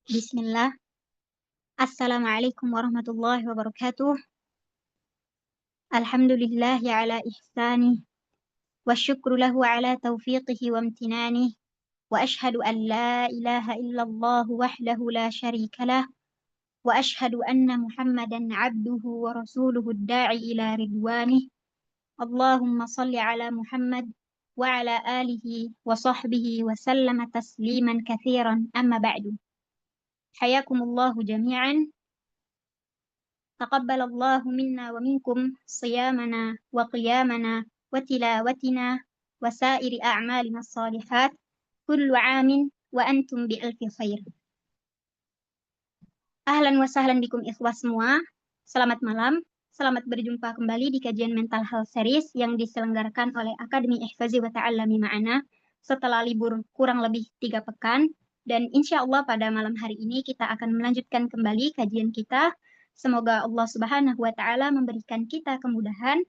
Bismillah. Assalamualaikum warahmatullahi wabarakatuh. Alhamdulillahi ala ihsanih. Wa syukru lahu ala taufiqihi wa amtinanih. Wa ashhadu an la ilaha illallah wahdahu la syarika lah. Wa ashhadu anna Muhammadan abduhu wa rasuluhu ad-da'i ila ridwanih. Allahumma salli ala Muhammad wa ala alihi wa sahbihi wa sallama tasliman kathiran amma ba'du. Hayakumullahu jami'an. تقبل الله منا ومنكم صيامنا وقيامنا وتلاوتنا وسائر أعمالنا الصالحات كل عام وأنتم بألف خير. Ahlan wa sahlan bikum ikhwah semua. Selamat malam. Selamat berjumpa kembali di kajian Mental Health Series yang diselenggarakan oleh Akademi Ihfazi wa Ta'allami Ma'ana setelah libur kurang lebih 3 pekan. Dan insya Allah pada malam hari ini kita akan melanjutkan kembali kajian kita. Semoga Allah Subhanahu wa Ta'ala memberikan kita kemudahan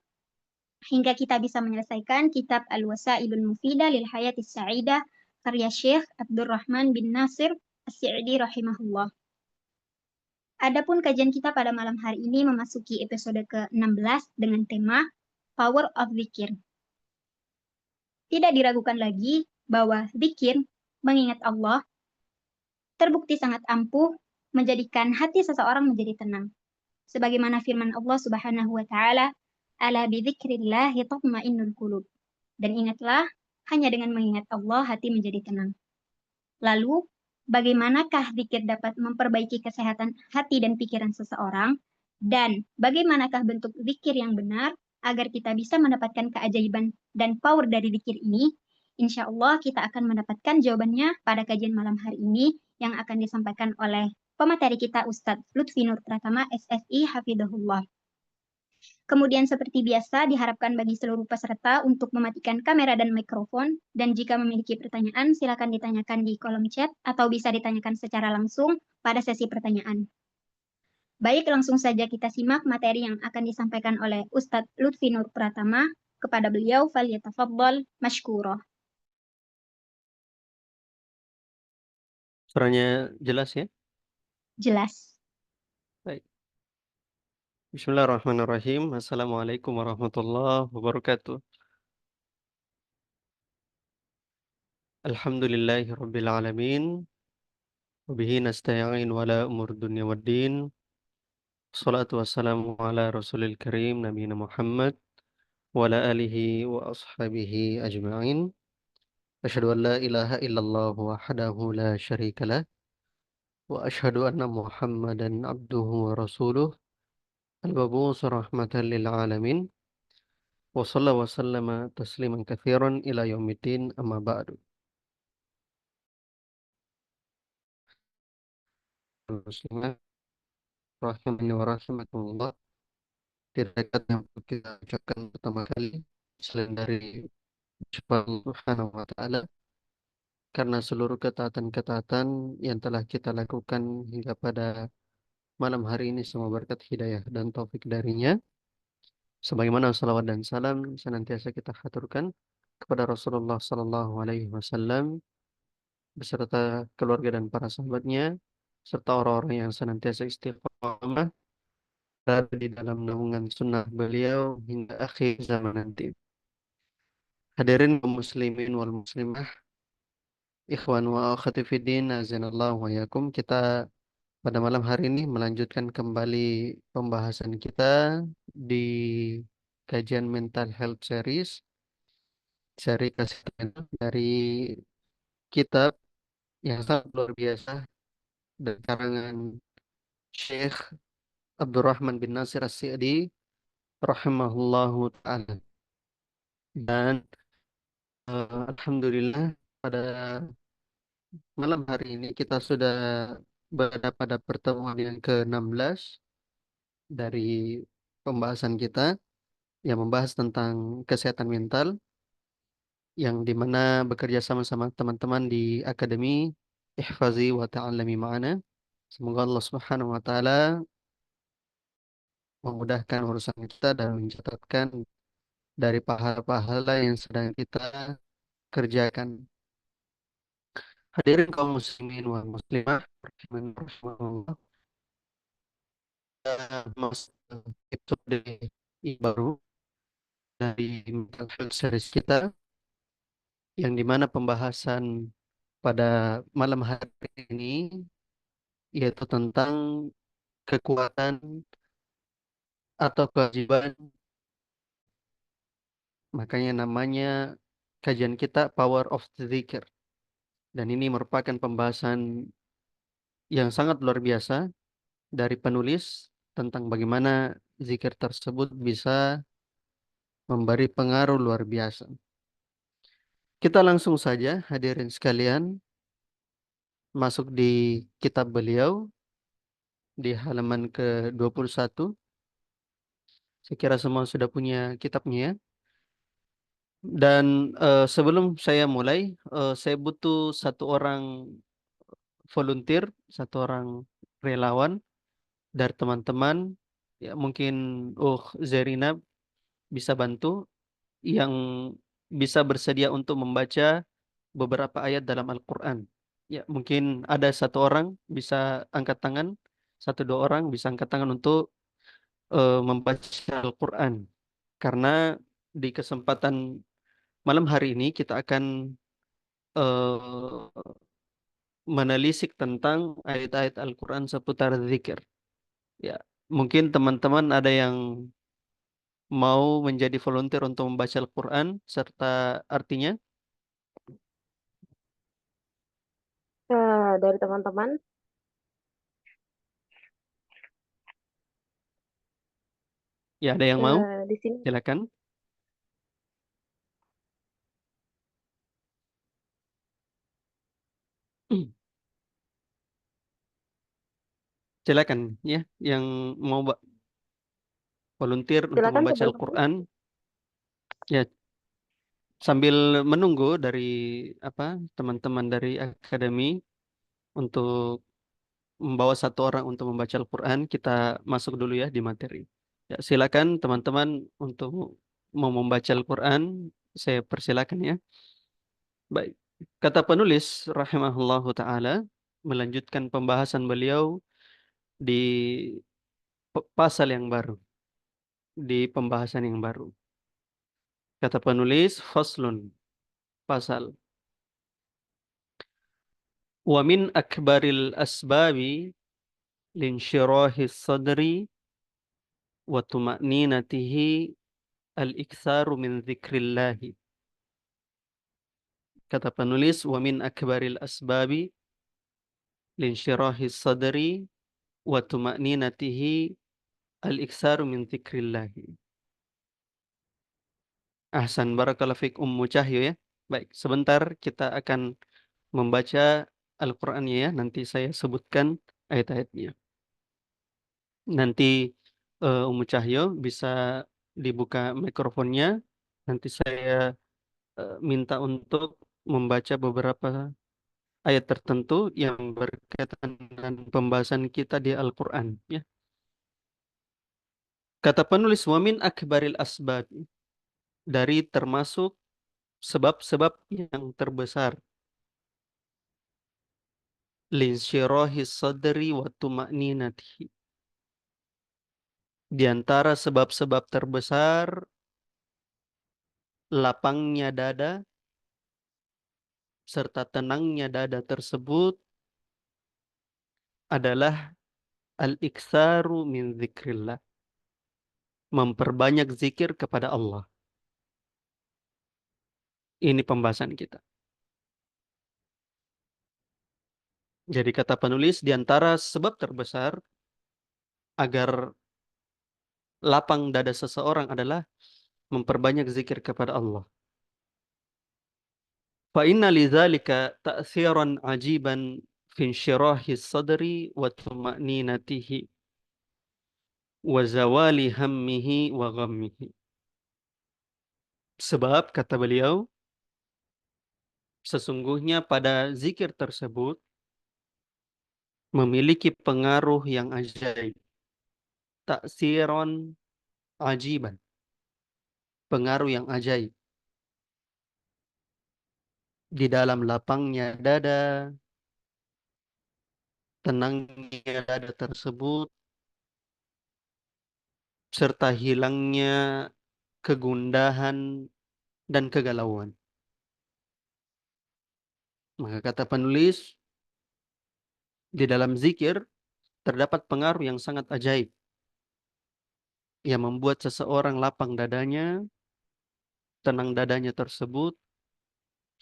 hingga kita bisa menyelesaikan kitab Al-Wasailul Mufidah lil Hayatis Sa'idah karya Syekh Abdurrahman bin Nasir As-Sa'di rahimahullah. Adapun kajian kita pada malam hari ini memasuki episode ke-16 dengan tema Power of Zikir. Tidak diragukan lagi bahwa zikir, mengingat Allah, terbukti sangat ampuh menjadikan hati seseorang menjadi tenang. Sebagaimana firman Allah Subhanahu wa Ta'ala, "Ala bidzikrillahi tatma'innul qulub." Dan ingatlah, hanya dengan mengingat Allah hati menjadi tenang. Lalu, bagaimanakah zikir dapat memperbaiki kesehatan hati dan pikiran seseorang? Dan bagaimanakah bentuk zikir yang benar agar kita bisa mendapatkan keajaiban dan power dari zikir ini? Insya Allah kita akan mendapatkan jawabannya pada kajian malam hari ini yang akan disampaikan oleh pemateri kita Ustadz Lutfi Nur Pratama SSI Hafidhahullah. Kemudian seperti biasa diharapkan bagi seluruh peserta untuk mematikan kamera dan mikrofon, dan jika memiliki pertanyaan silakan ditanyakan di kolom chat atau bisa ditanyakan secara langsung pada sesi pertanyaan. Baik, langsung saja kita simak materi yang akan disampaikan oleh Ustadz Lutfi Nur Pratama. Kepada beliau, falyatafaddal mashkura. Suaranya jelas ya? Jelas. Baik. Bismillahirrahmanirrahim. Assalamualaikum warahmatullahi wabarakatuh. Alhamdulillahi rabbil alamin. Wabihi nasta'in wala umur dunya waddin. Salatu wassalamu ala rasulil karim Nabi Muhammad wa ala alihi wa ashabihi ajma'in. Asyhadu an la ilaha illallah wahdahu la syarika lah. Wa asyhadu anna Muhammadan abduhu wa rasuluh. Al-mab'uts rahmatan lil alamin. Wa sallallahu wa sallama tasliman katsiran ila yaumiddin amma ba'du. Muslimah rahimani wa rahimakumullah. Tidak yang kita ucapkan pertama kali selain dari ucapan Allah Subhanahu wa taala, karena seluruh ketaatan-ketaatan yang telah kita lakukan hingga pada malam hari ini semua berkat hidayah dan taufik darinya. Sebagaimana salawat dan salam senantiasa kita haturkan kepada Rasulullah sallallahu alaihi wasallam beserta keluarga dan para sahabatnya serta orang-orang yang senantiasa istiqamah berada di dalam naungan sunnah beliau hingga akhir zaman nanti. Hadirin kaum muslimin wal muslimah, ikhwan wa akhwati fiddin, azanallahu wa yakum. Kita pada malam hari ini melanjutkan kembali pembahasan kita di kajian Mental Health Series, seri kesekian dari kitab yang sangat luar biasa dari karangan Syekh Abdurrahman bin Nasir As-Sa'di rahimahullahu ta'ala. Dan alhamdulillah pada malam hari ini kita sudah berada pada pertemuan yang ke-16 dari pembahasan kita yang membahas tentang kesehatan mental, yang dimana bekerja sama-sama teman-teman di Akademi Ihfazi wa Ta'allami Ma'ana. Semoga Allah Subhanahu wa taala memudahkan urusan kita dan mencatatkan dari pahala-pahala yang sedang kita kerjakan. Hadirin kaum muslimin wal muslimah, rahimanirrahmanirrahim. Kita masuk ke episode baru dari Mental Health Series kita, yang dimana pembahasan pada malam hari ini yaitu tentang kekuatan atau kewajiban. Makanya namanya kajian kita Power of the Zikir. Dan ini merupakan pembahasan yang sangat luar biasa dari penulis tentang bagaimana zikir tersebut bisa memberi pengaruh luar biasa. Kita langsung saja hadirin sekalian masuk di kitab beliau di halaman ke-21. Saya kira semua sudah punya kitabnya ya. Dan sebelum saya mulai, saya butuh satu orang volunteer, satu orang relawan dari teman-teman. Ya, mungkin Zerina bisa bantu yang bisa bersedia untuk membaca beberapa ayat dalam Al-Quran. Ya, mungkin ada satu orang bisa angkat tangan, satu dua orang bisa angkat tangan untuk membaca Al-Quran. Karena di kesempatan malam hari ini kita akan eh, menelisik tentang ayat-ayat Al-Quran seputar zikir. Ya, mungkin teman-teman ada yang mau menjadi volunteer untuk membaca Al-Quran serta artinya. Dari teman-teman, Ya, ada yang mau? di sini Silakan. Silakan ya, yang mau volunteer untuk silakan membaca teman-teman. Al-Quran. Ya, sambil menunggu dari apa teman-teman dari akademi untuk membawa satu orang untuk membaca Al-Quran, kita masuk dulu ya di materi. Ya, silakan teman-teman untuk mau membaca Al-Quran, saya persilakan ya. Baik, kata penulis rahimahullahu taala melanjutkan pembahasan beliau di pasal yang baru, di pembahasan yang baru. Kata penulis, faslun, pasal. Wa min akbaril asbabi linsyirahis sadri wa tuma'ninatihi al-iktsaru min dzikrillahi. Kata penulis, wa min akbaril asbabi linsyirahis sadri wa tuma'ninatihi al-iktsaru min dzikrillahi. Ahsan, barakallahu fiik Ummu Cahyo ya. Baik, sebentar kita akan membaca Al-Qur'annya ya. Nanti saya sebutkan ayat-ayatnya. Nanti Ummu Cahyo bisa dibuka mikrofonnya. Nanti saya minta untuk membaca beberapa ayat tertentu yang berkaitan dengan pembahasan kita di Al-Quran. Ya. Kata penulis, wamin akbaril asbab, dari termasuk sebab-sebab yang terbesar, linsyirahi sadri wa tuma'ninatihi. Di antara sebab-sebab terbesar, lapangnya dada serta tenangnya dada tersebut adalah al-iktsaru min zikrillah, memperbanyak zikir kepada Allah. Ini pembahasan kita. Jadi kata penulis, di antara sebab terbesar agar lapang dada seseorang adalah memperbanyak zikir kepada Allah. Fa inna lidzalika ta'thiran ajiban fi insyirahi sadri wa tuma'ninatihi wa zawali hammihi wa ghammihi. Sebab kata beliau, sesungguhnya pada zikir tersebut memiliki pengaruh yang ajaib. Ta'thiran ajiban, pengaruh yang ajaib. di dalam lapangnya dada, tenangnya dada tersebut, serta hilangnya kegundahan dan kegalauan. Maka kata penulis, di dalam zikir terdapat pengaruh yang sangat ajaib yang membuat seseorang lapang dadanya, tenang dadanya tersebut,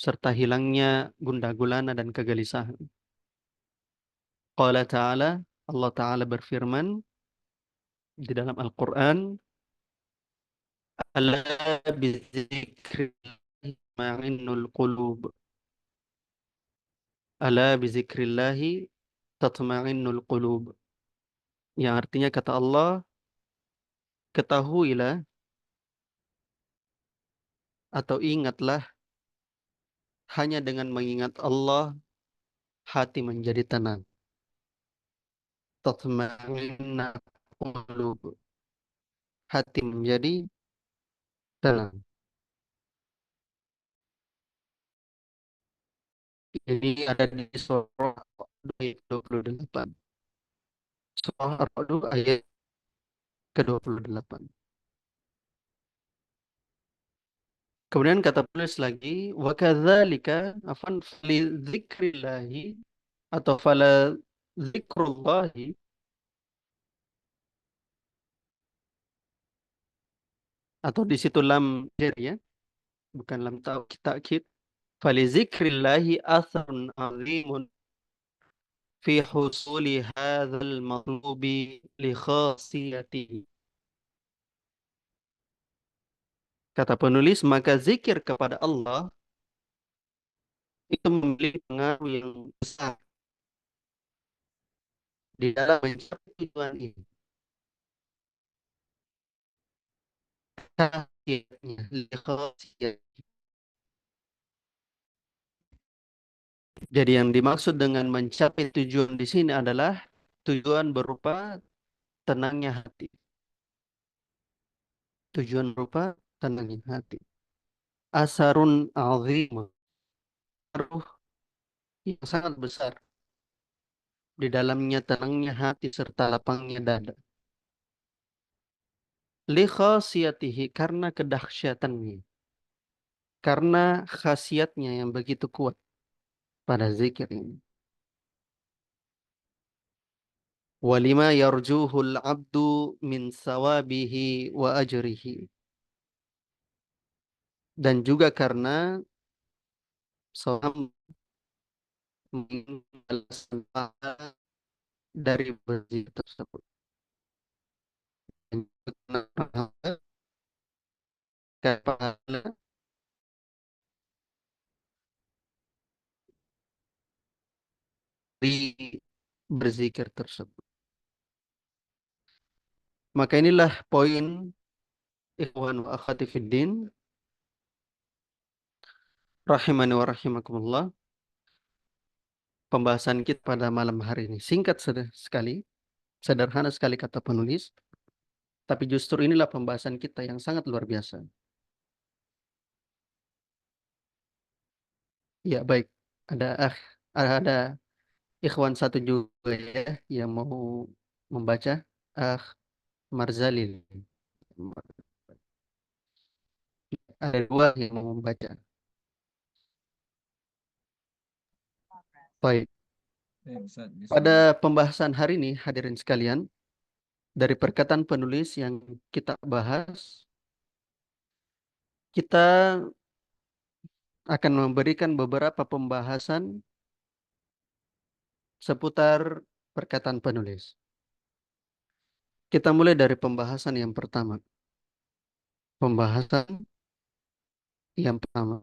serta hilangnya gundah gulana dan kegelisahan. Qala ta'ala, Allah Ta'ala berfirman di dalam Al-Quran, Ala bizikrillahi ma'innul qulub. Ala bizikrillahi tatma'innul qulub. Yang artinya kata Allah, ketahuilah atau ingatlah hanya dengan mengingat Allah hati menjadi tenang. Tatma'inna qulub. Hati menjadi tenang. Ini ada di surah 28. Surah Ar-Ra'd ayat ke-28. Kemudian kata penulis lagi, wa kadzalika afan li dzikrillahi atau fala dzikrullahi, atau di situ lam jer ya, bukan lam takkid. Fali dzikrillahi atharun azimun fi husuli hadzal matlubi li khasiyatihi. Kata penulis, maka zikir kepada Allah itu memiliki pengaruh yang besar di dalam mencapai tujuan ini. Khasiyatnya, li khasiyat. Jadi yang dimaksud dengan mencapai tujuan di sini adalah tujuan berupa tenangnya hati. Tujuan berupa tenangnya hati. Asarun azim, pengaruh yang sangat besar di dalamnya tenangnya hati serta lapangnya dada. Li khasiyatihi, karena kedahsyatannya. Karena khasiatnya yang begitu kuat pada zikir ini. Walima yarjuhul abdu min sawabihi wa ajrihi. Dan juga karena seorang menginginkan pahala dari berzikir tersebut. Dan juga karena pahala dari berzikir tersebut. Maka inilah poin ikhwan wa akhwati fiddin rahimani wa rahimakumullah, pembahasan kita pada malam hari ini. Singkat sekali, sederhana sekali kata penulis, tapi justru inilah pembahasan kita yang sangat luar biasa. Ya, baik. Ada ikhwan satu juga ya yang mau membaca, ah Marzalil. Ada dua yang mau membaca. Baik. Pada pembahasan hari ini, hadirin sekalian, dari perkataan penulis yang kita bahas, kita akan memberikan beberapa pembahasan seputar perkataan penulis. Kita mulai dari pembahasan yang pertama. Pembahasan yang pertama.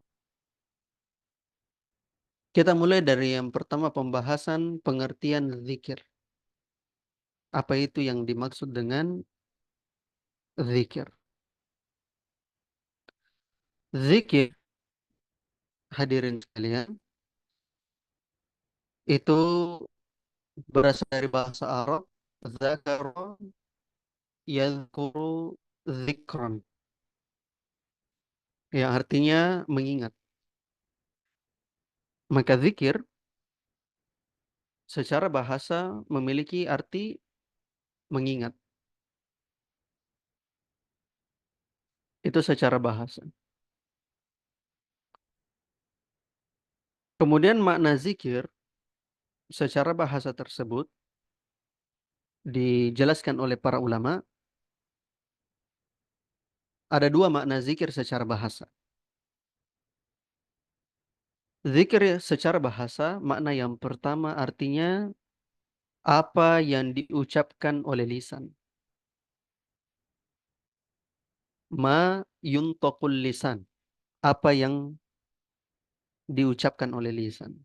Kita mulai dari yang pertama, pembahasan pengertian zikir. Apa itu yang dimaksud dengan zikir? Zikir, hadirin sekalian, itu berasal dari bahasa Arab, zakara yadhkuru zikron, yang artinya mengingat. Maka zikir secara bahasa memiliki arti mengingat. Itu secara bahasa. Kemudian makna zikir secara bahasa tersebut dijelaskan oleh para ulama, ada dua makna zikir secara bahasa. Zikir secara bahasa, makna yang pertama artinya apa yang diucapkan oleh lisan. Ma yuntaqul lisan. Apa yang diucapkan oleh lisan.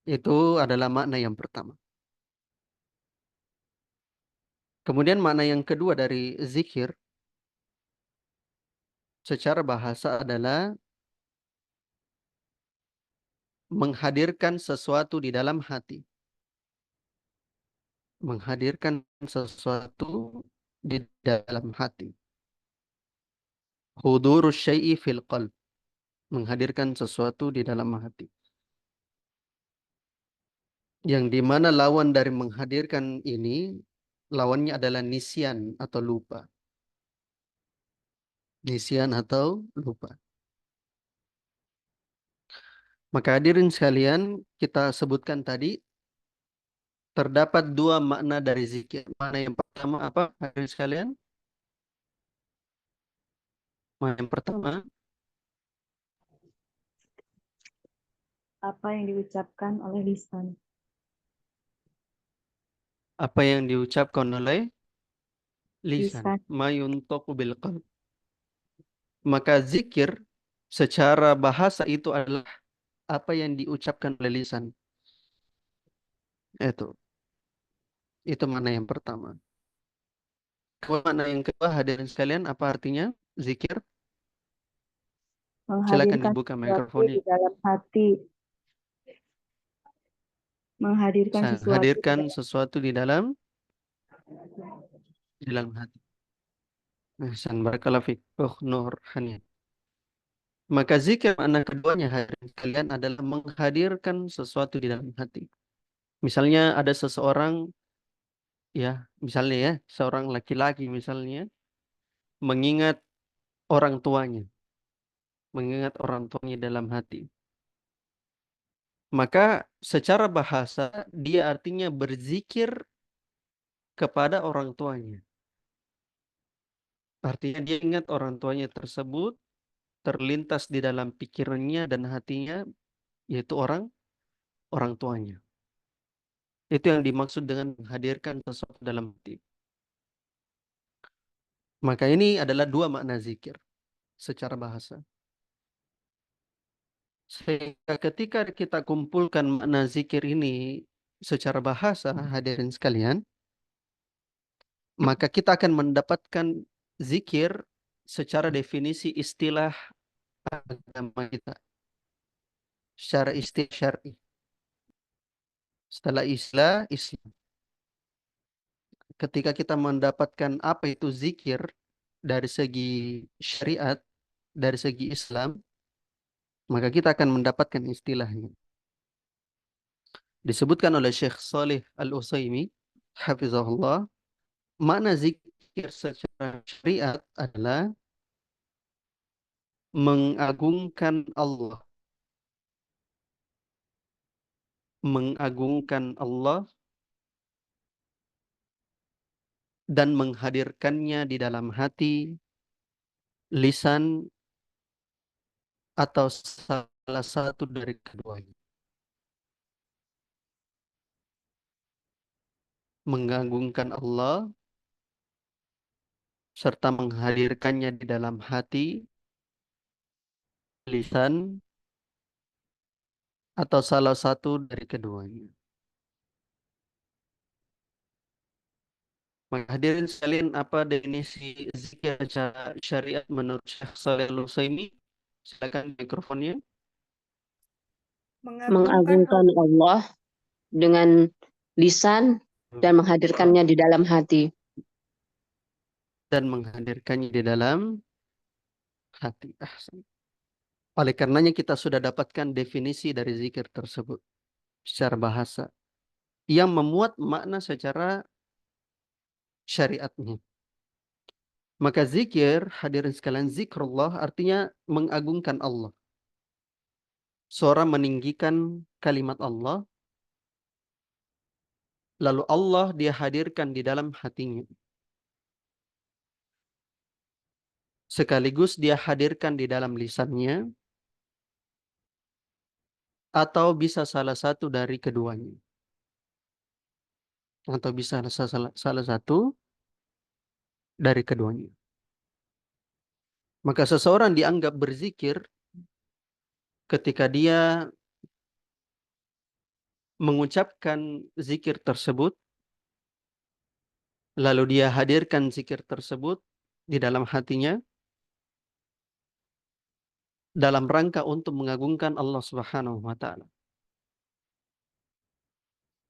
Itu adalah makna yang pertama. Kemudian makna yang kedua dari zikir secara bahasa adalah menghadirkan sesuatu di dalam hati. Menghadirkan sesuatu di dalam hati. Hudurus syai'i fil qalb. Menghadirkan sesuatu di dalam hati. Yang dimana lawan dari menghadirkan ini, lawannya adalah nisyan atau lupa. Nisyan atau lupa. Maka hadirin sekalian, kita sebutkan tadi, terdapat dua makna dari zikir. Makna yang pertama apa, hadirin sekalian? Makna yang pertama, Apa yang diucapkan oleh lisan. apa yang diucapkan oleh lisan. Lisan. Ma yuntaqu bil qalb. Maka zikir secara bahasa itu adalah apa yang diucapkan oleh lisan. Itu mana yang pertama. Kemudian mana yang kedua, hadirin sekalian, apa artinya zikir? Silakan Menghadirkan dibuka sesuatu mikrofonnya. di dalam hati. Menghadirkan sesuatu Hadirkan sesuatu di dalam hati. Ahsan, barakallahu fiik. Nur Hania. Maka zikir makna keduanya hadirin sekalian adalah menghadirkan sesuatu di dalam hati. Misalnya ada seseorang, ya, misalnya ya, seorang laki-laki misalnya mengingat orang tuanya, dalam hati. Maka secara bahasa dia artinya berzikir kepada orang tuanya. Artinya dia ingat orang tuanya tersebut, terlintas di dalam pikirannya dan hatinya, yaitu orang tuanya. Itu yang dimaksud dengan menghadirkan sesuatu dalam hati. Maka ini adalah dua makna zikir secara bahasa. Sehingga ketika kita kumpulkan makna zikir ini secara bahasa, hadirin sekalian, maka kita akan mendapatkan zikir secara definisi istilah agama kita. Secara istilah syar'i. Setelah Islam. Ketika kita mendapatkan apa itu zikir dari segi syariat, dari segi Islam, maka kita akan mendapatkan istilahnya. Disebutkan oleh Syekh Saleh Al-Utsaimin, hafizahullah, makna zikir secara syariat adalah mengagungkan Allah. Mengagungkan Allah dan menghadirkannya di dalam hati, lisan, atau salah satu dari keduanya. Mengagungkan Allah serta menghadirkannya di dalam hati, lisan, atau salah satu dari keduanya. Maka hadirin sekalian, apa definisi zikir secara syariat menurut Syekh Shalih Al-Utsaimin? Silakan mikrofonnya. Mengagungkan Allah dengan lisan dan menghadirkannya di dalam hati. Dan menghadirkannya di dalam hati. Ahsan. Oleh karenanya kita sudah dapatkan definisi dari zikir tersebut secara bahasa yang memuat makna secara syariatnya. Maka zikir, hadirin sekalian, zikrullah artinya mengagungkan Allah. Seorang meninggikan kalimat Allah, lalu Allah dia hadirkan di dalam hatinya. Sekaligus dia hadirkan di dalam lisannya, atau bisa salah satu dari keduanya. Atau bisa salah satu dari keduanya. Maka seseorang dianggap berzikir ketika dia mengucapkan zikir tersebut, lalu dia hadirkan zikir tersebut di dalam hatinya, dalam rangka untuk mengagungkan Allah Subhanahu wa Ta'ala.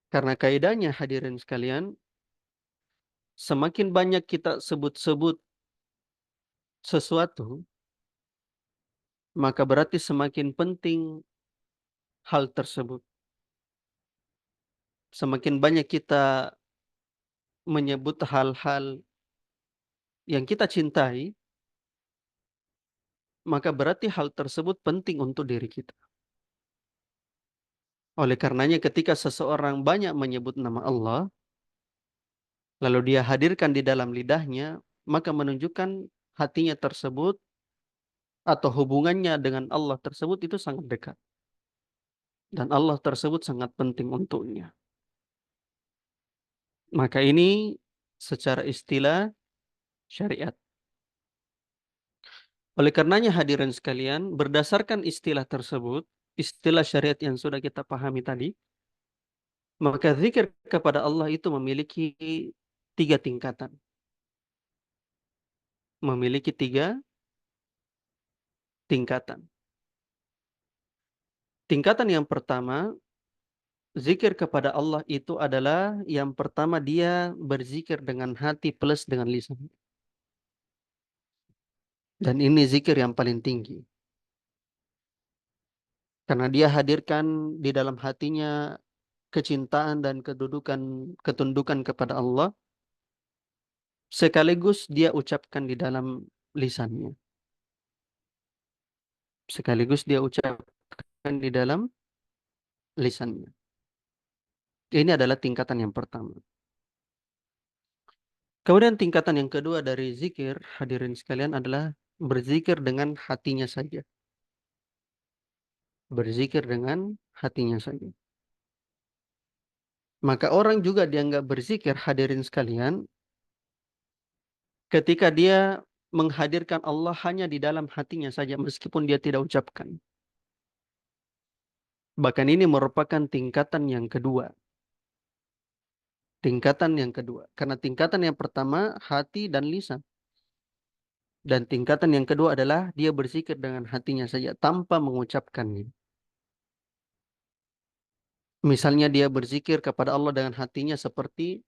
Karena kaidahnya, hadirin sekalian, semakin banyak kita sebut-sebut sesuatu, maka berarti semakin penting hal tersebut. Semakin banyak kita menyebut hal-hal yang kita cintai, maka berarti hal tersebut penting untuk diri kita. Oleh karenanya ketika seseorang banyak menyebut nama Allah, lalu dia hadirkan di dalam lidahnya, maka menunjukkan hatinya tersebut atau hubungannya dengan Allah tersebut itu sangat dekat. Dan Allah tersebut sangat penting untuknya. Maka ini secara istilah syariat. Oleh karenanya hadirin sekalian, berdasarkan istilah tersebut, istilah syariat yang sudah kita pahami tadi, maka zikir kepada Allah itu memiliki 3 tingkatan. Memiliki 3 tingkatan. Tingkatan yang pertama, zikir kepada Allah itu adalah yang pertama dia berzikir dengan hati plus dengan lisan. Dan ini zikir yang paling tinggi. Karena dia hadirkan di dalam hatinya kecintaan dan ketundukan kepada Allah, sekaligus dia ucapkan di dalam lisannya. Sekaligus dia ucapkan di dalam lisannya. Ini adalah tingkatan yang pertama. Kemudian tingkatan yang kedua dari zikir, hadirin sekalian, adalah berzikir dengan hatinya saja. Berzikir dengan hatinya saja. Maka orang juga dianggap berzikir, hadirin sekalian, ketika dia menghadirkan Allah hanya di dalam hatinya saja, meskipun dia tidak ucapkan. Bahkan ini merupakan tingkatan yang kedua. Tingkatan yang kedua. Karena tingkatan yang pertama, hati dan lisan. Dan tingkatan yang kedua adalah dia berzikir dengan hatinya saja, tanpa mengucapkannya. Misalnya dia berzikir kepada Allah dengan hatinya seperti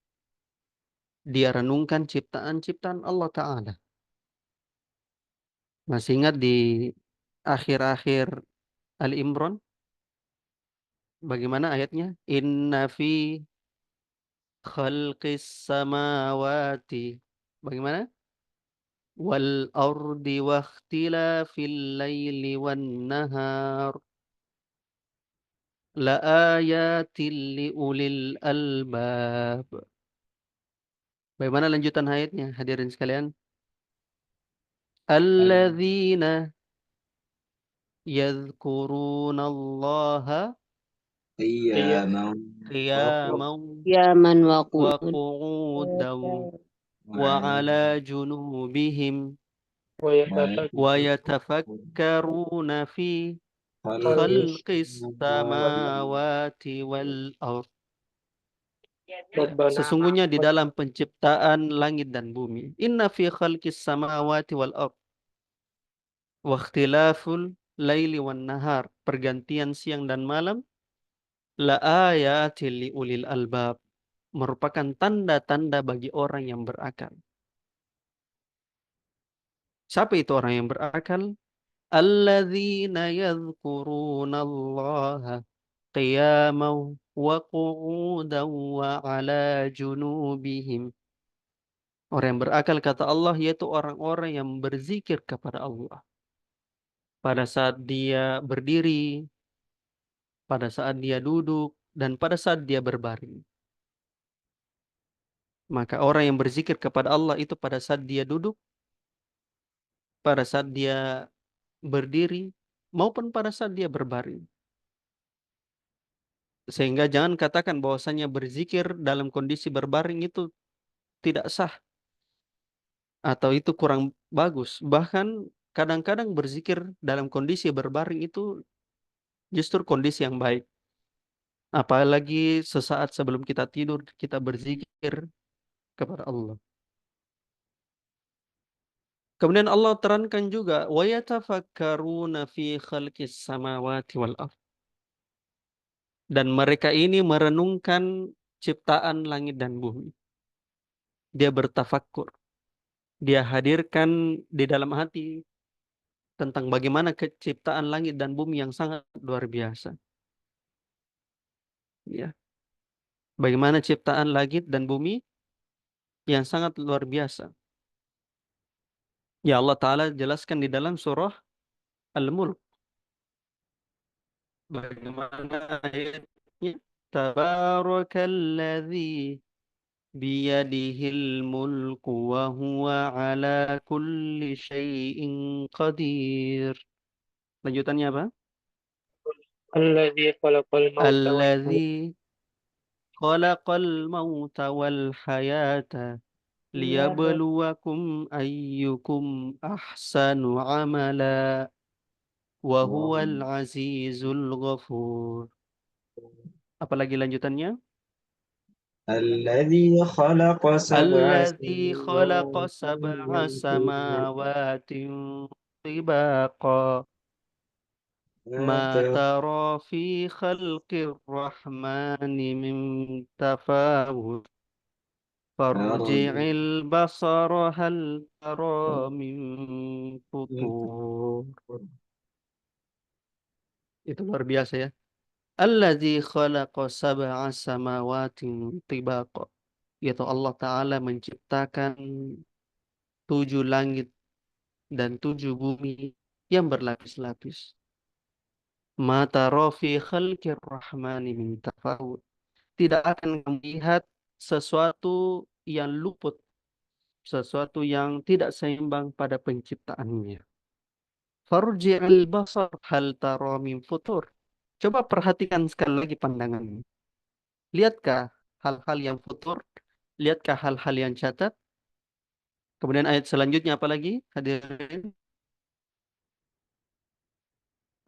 dia renungkan ciptaan-ciptaan Allah Ta'ala. Masih ingat di akhir-akhir Al-Imran? Bagaimana ayatnya? Inna fi khalqis samawati. Bagaimana? Wal ardi wa ikhtilafil laili wan nahar. La ayatil li ulil albab. Bagaimana lanjutan ayatnya, hadirin sekalian? Alladzina yadhkuruna Allaha قياما qiyaman Qiyaman wa wa qu'ud qu'udan wa ala junubihim ويتفكر wa yatafakkaruna fi khalqis samawati wal ardh. Sesungguhnya di dalam penciptaan langit dan bumi. Inna fi khalqis samawati wal ardh wa ikhtilaful laili wan nahar. Pergantian siang dan malam. La ayatil li ulil albab. Merupakan tanda-tanda bagi orang yang berakal. Siapa itu orang yang berakal? Alladzina yadhkuruna Allah qiyaman wa qu'udan wa ala junubihim. Orang yang berakal kata Allah yaitu orang-orang yang berzikir kepada Allah pada saat dia berdiri, pada saat dia duduk, dan pada saat dia berbaring. Maka orang yang berzikir kepada Allah itu pada saat dia duduk, pada saat dia berdiri, maupun pada saat dia berbaring. Sehingga jangan katakan bahwasanya berzikir dalam kondisi berbaring itu tidak sah atau itu kurang bagus. Bahkan kadang-kadang berzikir dalam kondisi berbaring itu justru kondisi yang baik. Apalagi sesaat sebelum kita tidur kita berzikir kepada Allah. Kemudian Allah terangkan juga wa yatafakkaruna fi khalqis samawati wal ardh. Dan mereka ini merenungkan ciptaan langit dan bumi. Dia bertafakkur. Dia hadirkan di dalam hati tentang bagaimana keciptaan langit dan bumi yang sangat luar biasa. Ya. Bagaimana ciptaan langit dan bumi yang sangat luar biasa. Ya Allah Ta'ala jelaskan di dalam surah Al-Mulk. Bagaimana ayatnya? Tabarakalladzi biyadihil mulku wa huwa ala kulli syai'in qadir. Lanjutannya apa? الذي خلق الموت والحياة Alladzi khalaqal mauta wal hayata liyabluwakum ayyukum ahsanu amala wa huwal azizul ghafur. Apalagi lanjutannya? الذي خلق سبع Alladzi khalaqa سماوات sab'a samawatin tibaqa ma tara fi khalqir rahmani min tafawut farji'il basara hal tara min futur. Itu luar biasa ya. Alladzi khalaqa sab'a samawatin tibaqa. Yaitu Allah Ta'ala menciptakan 7 langit dan 7 bumi yang berlapis-lapis. Ma tara fi khalqir rahmani min tafawut. Tidak akan melihat sesuatu yang luput, sesuatu yang tidak seimbang pada penciptaannya. Farji'il basar hal tara min futur. Coba perhatikan sekali lagi pandanganmu. Lihatkah hal-hal yang futur? Lihatkah hal-hal yang catat? Kemudian ayat selanjutnya apa lagi? Hadirin.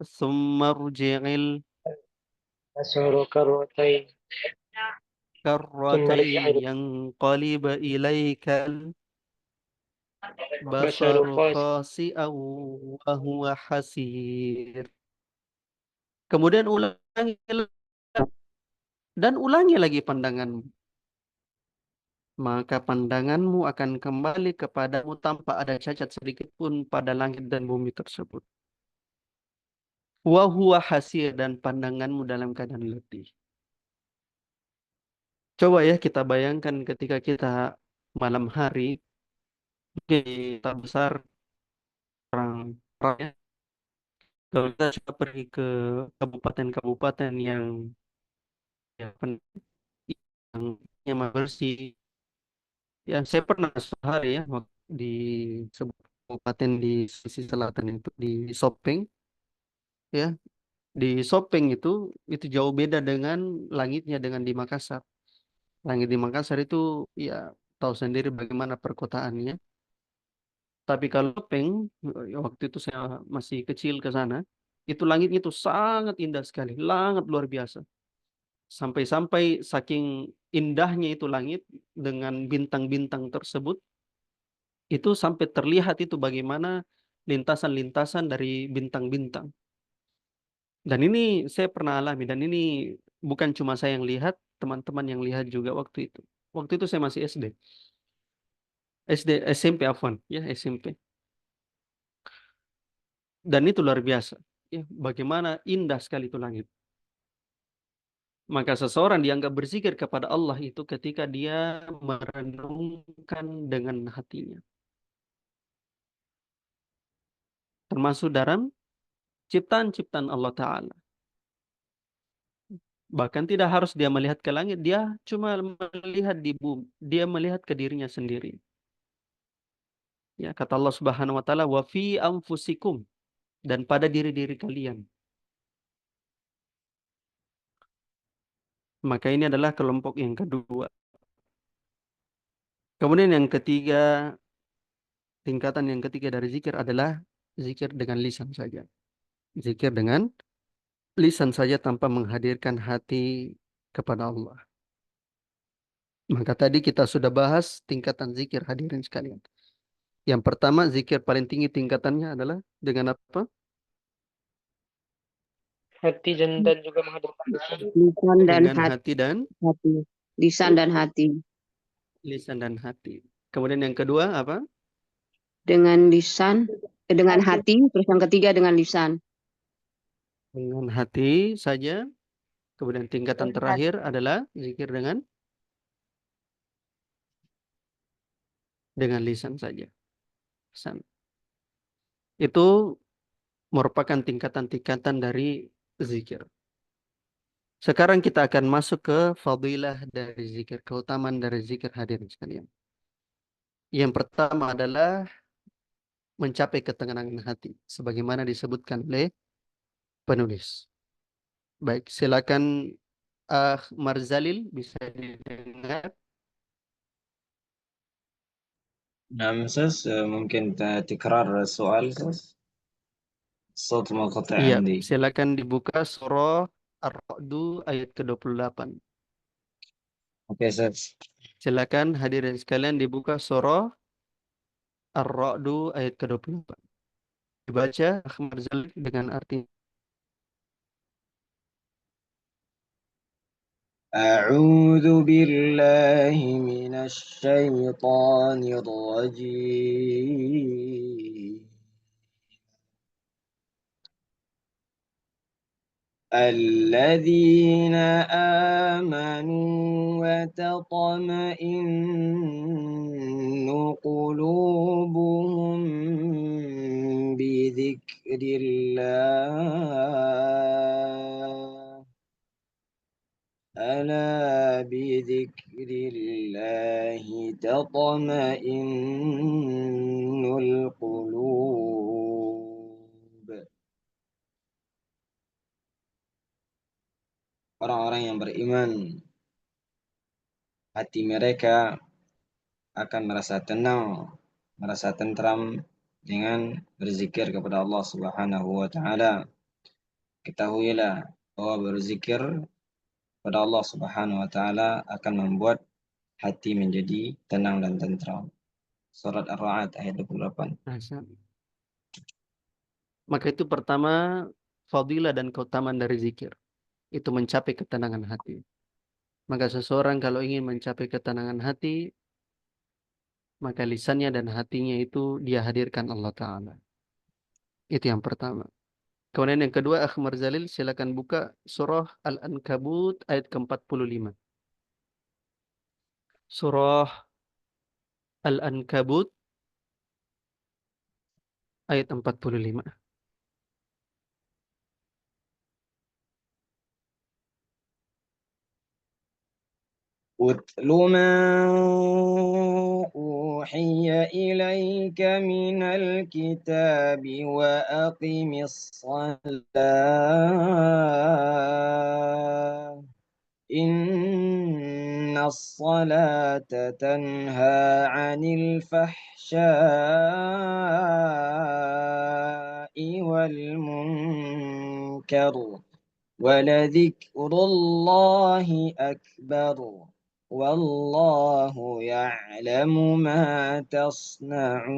Summa rji'il أسعر كرتين ثم karratain رجع yanqaliba ilaikal بشر basaru خاسئ khasi'aw wa huwa hasir. Kemudian ulangi dan ulangi lagi pandanganmu. Maka pandanganmu akan kembali kepadamu tanpa ada cacat sedikit pun pada langit dan bumi tersebut. Wa huwa hasir, dan pandanganmu dalam keadaan letih. Coba ya kita bayangkan ketika kita malam hari kita besar orang ya, kalau kita coba pergi ke kabupaten-kabupaten ya, yang bersih. Ya, saya pernah sehari ya di sebuah kabupaten di sisi selatan itu di Sopeng ya. Di Sopeng itu jauh beda dengan langitnya dengan di Makassar. Langit di Makassar itu ya tahu sendiri bagaimana perkotaannya. Tapi kalau Sopeng waktu itu saya masih kecil ke sana, itu langitnya itu sangat indah sekali, sangat luar biasa. Sampai-sampai saking indahnya itu langit dengan bintang-bintang tersebut, itu sampai terlihat itu bagaimana lintasan-lintasan dari bintang-bintang. Dan ini saya pernah alami, dan ini bukan cuma saya yang lihat, teman-teman yang lihat juga waktu itu. Waktu itu saya masih SD. SMP afwan, ya SMP. Dan itu luar biasa. Ya, bagaimana indah sekali itu langit. Maka seseorang dianggap berzikir kepada Allah itu ketika dia merenungkan dengan hatinya. Termasuk dalam ciptaan-ciptaan Allah Ta'ala. Bahkan tidak harus dia melihat ke langit, dia cuma melihat di bumi, dia melihat ke dirinya sendiri. Ya, kata Allah Subhanahu wa taala, wa fi anfusikum, dan pada diri-diri kalian. Maka ini adalah kelompok yang kedua. Kemudian yang ketiga, tingkatan yang ketiga dari zikir adalah zikir dengan lisan saja. Zikir dengan lisan saja tanpa menghadirkan hati kepada Allah. Maka tadi kita sudah bahas tingkatan zikir, hadirin sekalian. Yang pertama, zikir paling tinggi tingkatannya adalah dengan apa? Hati dan juga menghadirkan lisan. Lisan dan Dengan hati dan hati. Lisan dan hati. lisan dan hati. Kemudian yang kedua apa? Dengan lisan, dengan hati, terus yang ketiga dengan lisan. Dengan hati saja. Kemudian tingkatan terakhir adalah zikir dengan lisan saja. Lisan. Itu merupakan tingkatan-tingkatan dari zikir. Sekarang kita akan masuk ke fadilah dari zikir, keutamaan dari zikir, hadirin sekalian. Yang pertama adalah mencapai ketenangan hati, sebagaimana disebutkan oleh penulis. Baik, silakan Marzalil, bisa didengar. نعم أستاذ ممكن تكرار السؤال أستاذ الصوت منقطع Iya, عندي. silakan dibuka surah Ar-Ra'du ayat ke-28. أوكي أستاذ. Silakan hadirin sekalian dibuka surah Ar-Ra'du ayat ke-28. Dibaca Ahmad Zalik dengan arti. أعوذ بالله من الشيطان الرجيم الذين آمنوا وتطمئن قلوبهم بذكر الله ألا بذكر الله تطمئن القلوب. Orang-orang yang beriman, hati mereka akan merasa tenang, merasa tentram dengan berzikir kepada Allah Subhanahu wa taala. Ketahuilah bahwa berzikir kepada Allah Subhanahu wa taala akan membuat hati menjadi tenang dan tentram. Surat Ar-Ra'd ayat 28. Maka itu pertama, fadilah dan keutamaan dari zikir. Itu mencapai ketenangan hati. Maka seseorang kalau ingin mencapai ketenangan hati, maka lisannya dan hatinya itu dia hadirkan Allah Ta'ala. Itu yang pertama. Kemudian yang kedua, Akhmar Zalil, silakan buka surah Al-Ankabut ayat ke-45. Surah Al-Ankabut ayat 45. اتل ما أوحي إليك من الكتاب وأقم الصلاة إن الصلاة تنهى عن الفحشاء والمنكر ولذكر الله أكبر والله يعلم ما تصنعون.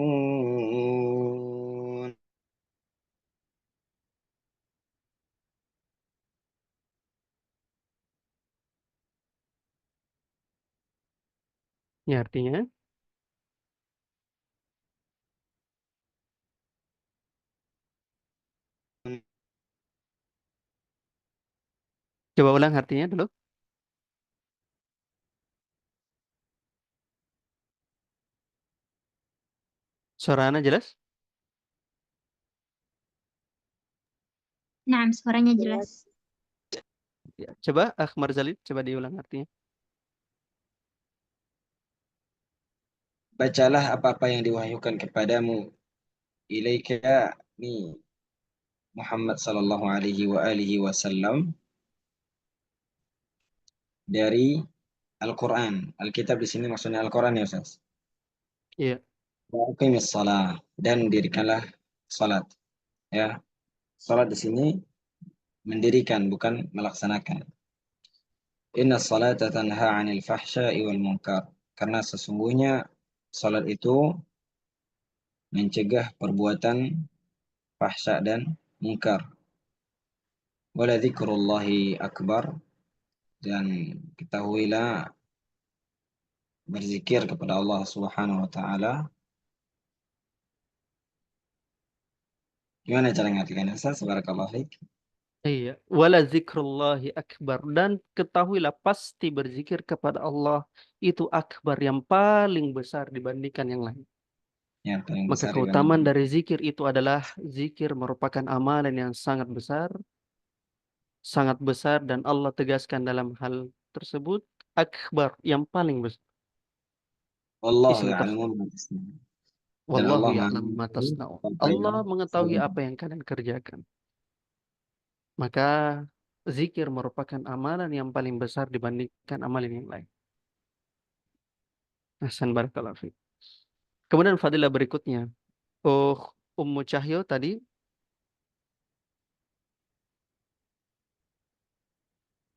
Ya, artinya, Coba ulang artinya dulu. Suara Ana jelas? Naam, suaranya jelas. Ya. Coba Akhmar Zalil, coba diulang artinya. Bacalah apa-apa yang diwahyukan kepadamu ilaika ni Muhammad sallallahu alaihi wa alihi wasallam dari Al-Quran. Alkitab di sini maksudnya Al-Quran ya Ustaz. Iya. Wa aqimis shalah dan dirikanlah salat. Ya, salat di sini mendirikan bukan melaksanakan. Inna salata tanha 'anil fahsya'i wal munkar. Karena sesungguhnya salat itu mencegah perbuatan fahsya dan munkar. Wala dzikrullahi akbar, dan ketahuilah berzikir kepada Allah Subhanahu wa taala. Gimana cara ngartikannya Ustaz? Barakallahu fiik. Iya. Wala zikrullahi akbar. Dan ketahuilah pasti berzikir kepada Allah itu akbar, yang paling besar dibandingkan yang lain. Yang paling Maka besar keutamaan dibanding. dari zikir itu adalah zikir merupakan amalan yang sangat besar, dan Allah tegaskan dalam hal tersebut akbar, yang paling besar. Wallahu Isim ya'lamu tafdhil. ma tasna'un. Dan Wallahu Allah ya'lamu ma mengetahui tasna'un. apa yang Allah mengetahui kalian. apa yang kalian kerjakan. Maka zikir merupakan amalan yang paling besar dibandingkan amalan yang lain. Ahsan barakallahu fiik. Kemudian fadilah berikutnya. Oh, Ummu Cahyo tadi.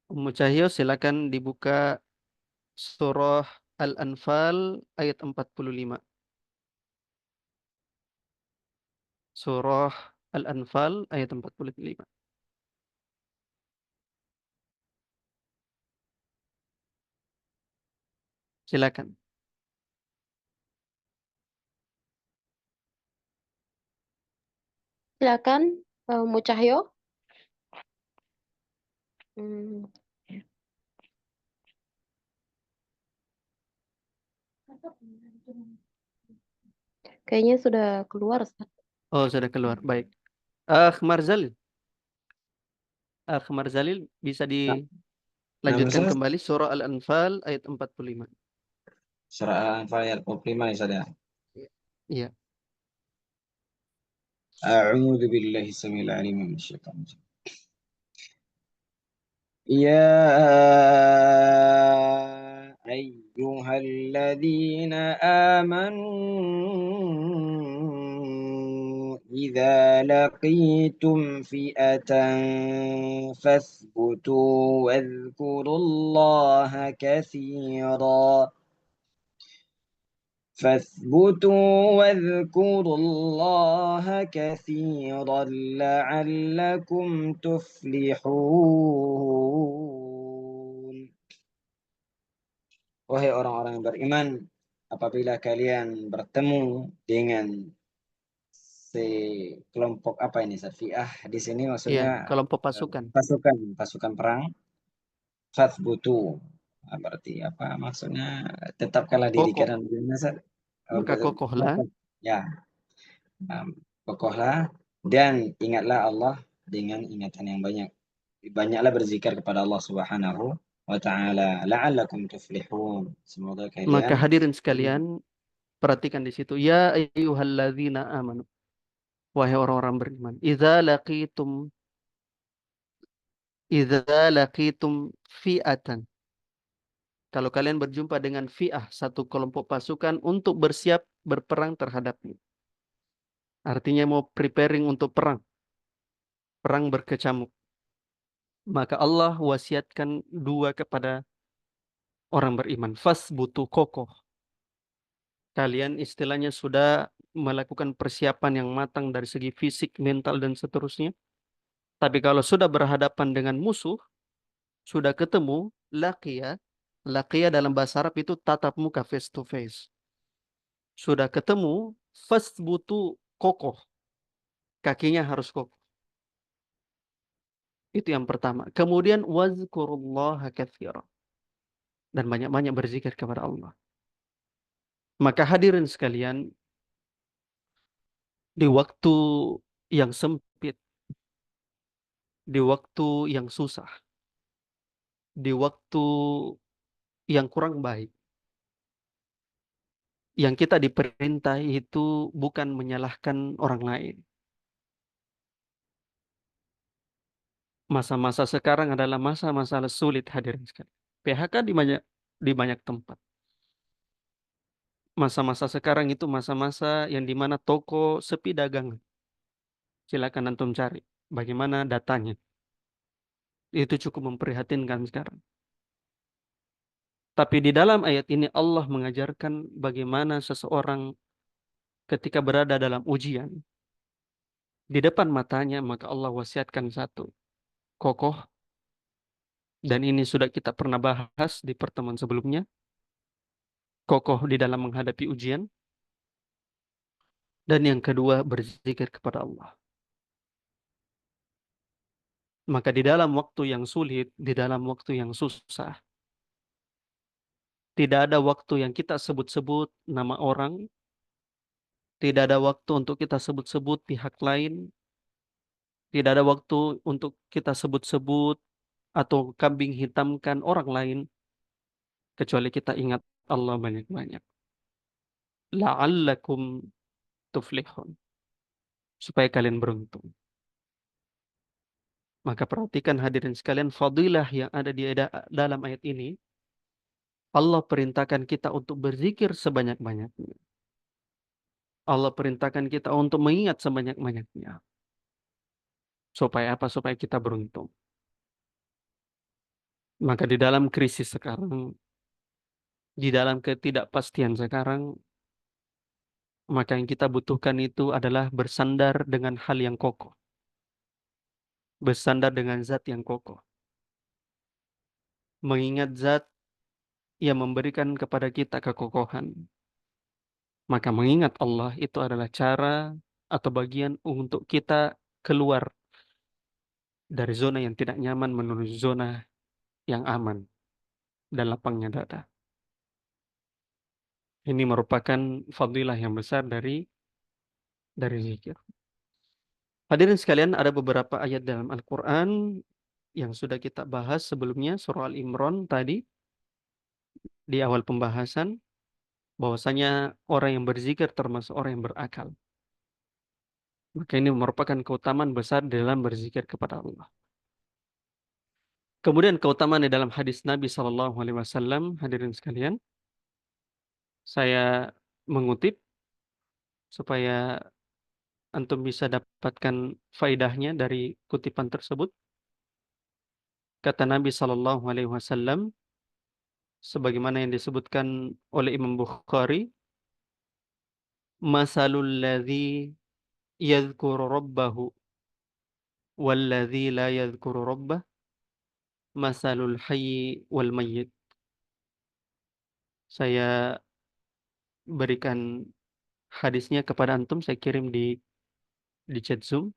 Ummu Cahyo silakan dibuka surah Al-Anfal ayat 45. Surah Al-Anfal ayat 45. Silakan. Silakan, Mu Cahyo. Hmm, Kayaknya sudah keluar, Ustaz. Oh, sudah keluar. Baik. Marzalil. Marzalil bisa Nah, dilanjutkan Ustaz, kembali surah Al-Anfal ayat 45. surah Al-Anfal ayat 45 ya Ustaz ya. Iya. A'udzu billahi samil alim minasyaitonir rajim. يا أيها الذين آمنوا إذا لقيتم فئة فاثبتوا واذكروا الله كثيرا لعلكم تفلحون. Wahai orang-orang yang beriman, apabila kalian bertemu dengan sekelompok apa ini Safiah di sini Iya, maksudnya kelompok pasukan. pasukan perang, fathbutu. Berarti apa maksudnya? Tetapkanlah diri Kokoh. kalian Maka kokohlah. ya, kokohlah dan ingatlah Allah dengan ingatan yang banyak. Banyaklah berzikir kepada Allah Subhanahu wa taala la'allakum tuflihun. Semoga Maka kalian hadirin sekalian, perhatikan di situ. Ya ayyuhalladzina amanu. Wahai orang-orang beriman. Idza laqitum fi'atan. Kalau kalian berjumpa dengan fi'ah, satu kelompok pasukan untuk bersiap berperang terhadapmu. Artinya mau preparing untuk perang. Perang berkecamuk. Maka Allah wasiatkan dua kepada orang beriman. Fasbutu kokoh. Kalian istilahnya sudah melakukan persiapan yang matang dari segi fisik, mental, dan seterusnya. Tapi kalau sudah berhadapan dengan musuh, sudah ketemu, laqiya. Laqiya dalam bahasa Arab itu tatap muka, face to face. Sudah ketemu, fasbutu kokoh. Kakinya harus kokoh. Itu yang pertama. Kemudian wazkurullaha katsira. Dan banyak-banyak berzikir kepada Allah. Maka hadirin sekalian, di waktu yang sempit, di waktu yang susah, di waktu yang kurang baik, yang kita diperintah itu bukan menyalahkan orang lain. Masa-masa sekarang adalah masa-masa sulit, hadirin sekalian. PHK di banyak tempat. Masa-masa sekarang itu masa-masa yang dimana toko sepi dagangan. Silakan antum cari bagaimana datanya. Itu cukup memprihatinkan sekarang. Tapi di dalam ayat ini Allah mengajarkan bagaimana seseorang ketika berada dalam ujian, di depan matanya maka Allah wasiatkan satu, kokoh, dan ini sudah kita pernah bahas di pertemuan sebelumnya, kokoh di dalam menghadapi ujian, dan yang kedua berzikir kepada Allah. Maka di dalam waktu yang sulit, di dalam waktu yang susah, tidak ada waktu yang kita sebut-sebut nama orang, tidak ada waktu untuk kita sebut-sebut pihak lain, tidak ada waktu untuk kita sebut-sebut atau kambing hitamkan orang lain, kecuali kita ingat Allah banyak-banyak. La'allakum tuflihun. Supaya kalian beruntung. Maka perhatikan hadirin sekalian, fadilah yang ada di dalam ayat ini, Allah perintahkan kita untuk berzikir sebanyak-banyaknya. Allah perintahkan kita untuk mengingat sebanyak-banyaknya. Supaya apa? Supaya kita beruntung. Maka di dalam krisis sekarang, di dalam ketidakpastian sekarang, maka yang kita butuhkan itu adalah bersandar dengan hal yang kokoh. Bersandar dengan zat yang kokoh. Mengingat zat yang memberikan kepada kita kekokohan. Maka mengingat Allah itu adalah cara atau bagian untuk kita keluar dari zona yang tidak nyaman menuju zona yang aman dan lapangnya dada. Ini merupakan fadilah yang besar dari zikir. Hadirin sekalian, ada beberapa ayat dalam Al-Quran yang sudah kita bahas sebelumnya, surah Al-Imran tadi, di awal pembahasan, bahwasanya orang yang berzikir termasuk orang yang berakal. Maka ini merupakan keutamaan besar dalam berzikir kepada Allah. Kemudian keutamaan di dalam hadis Nabi SAW, hadirin sekalian, saya mengutip supaya antum bisa dapatkan faidahnya dari kutipan tersebut. Kata Nabi SAW, sebagaimana yang disebutkan oleh Imam Bukhari, masalul ladzi yadhkuru rabbahu walladzi la yadhkuru rabbah masalul hayyi wal mayyit. Saya berikan hadisnya kepada antum, saya kirim di chat Zoom.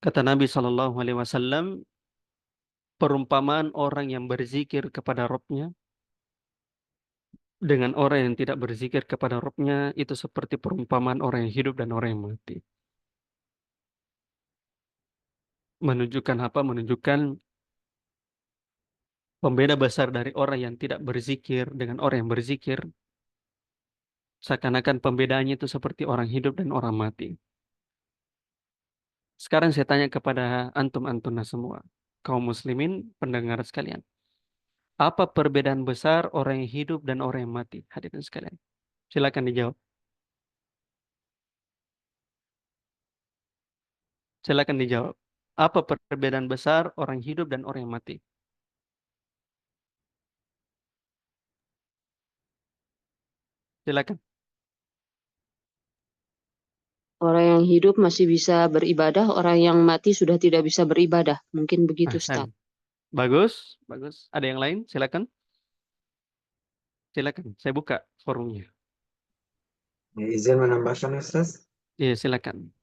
Kata Nabi SAW, perumpamaan orang yang berzikir kepada Rabb-nya dengan orang yang tidak berzikir kepada Rabb-nya itu seperti perumpamaan orang yang hidup dan orang yang mati. Menunjukkan apa? Menunjukkan pembeda besar dari orang yang tidak berzikir dengan orang yang berzikir. Seakan-akan pembedaannya itu seperti orang hidup dan orang mati. Sekarang saya tanya kepada antum-antuna semua, kaum muslimin, pendengar sekalian. Apa perbedaan besar orang yang hidup dan orang yang mati? Hadirin sekalian. Silakan dijawab. Silakan dijawab. Apa perbedaan besar orang hidup dan orang yang mati? Silakan. Orang yang hidup masih bisa beribadah, orang yang mati sudah tidak bisa beribadah. Mungkin begitu, Ustaz. Bagus, bagus. Ada yang lain? Silakan. Silakan, saya buka forumnya. Izin menambahkan, Ustaz. Iya, silakan.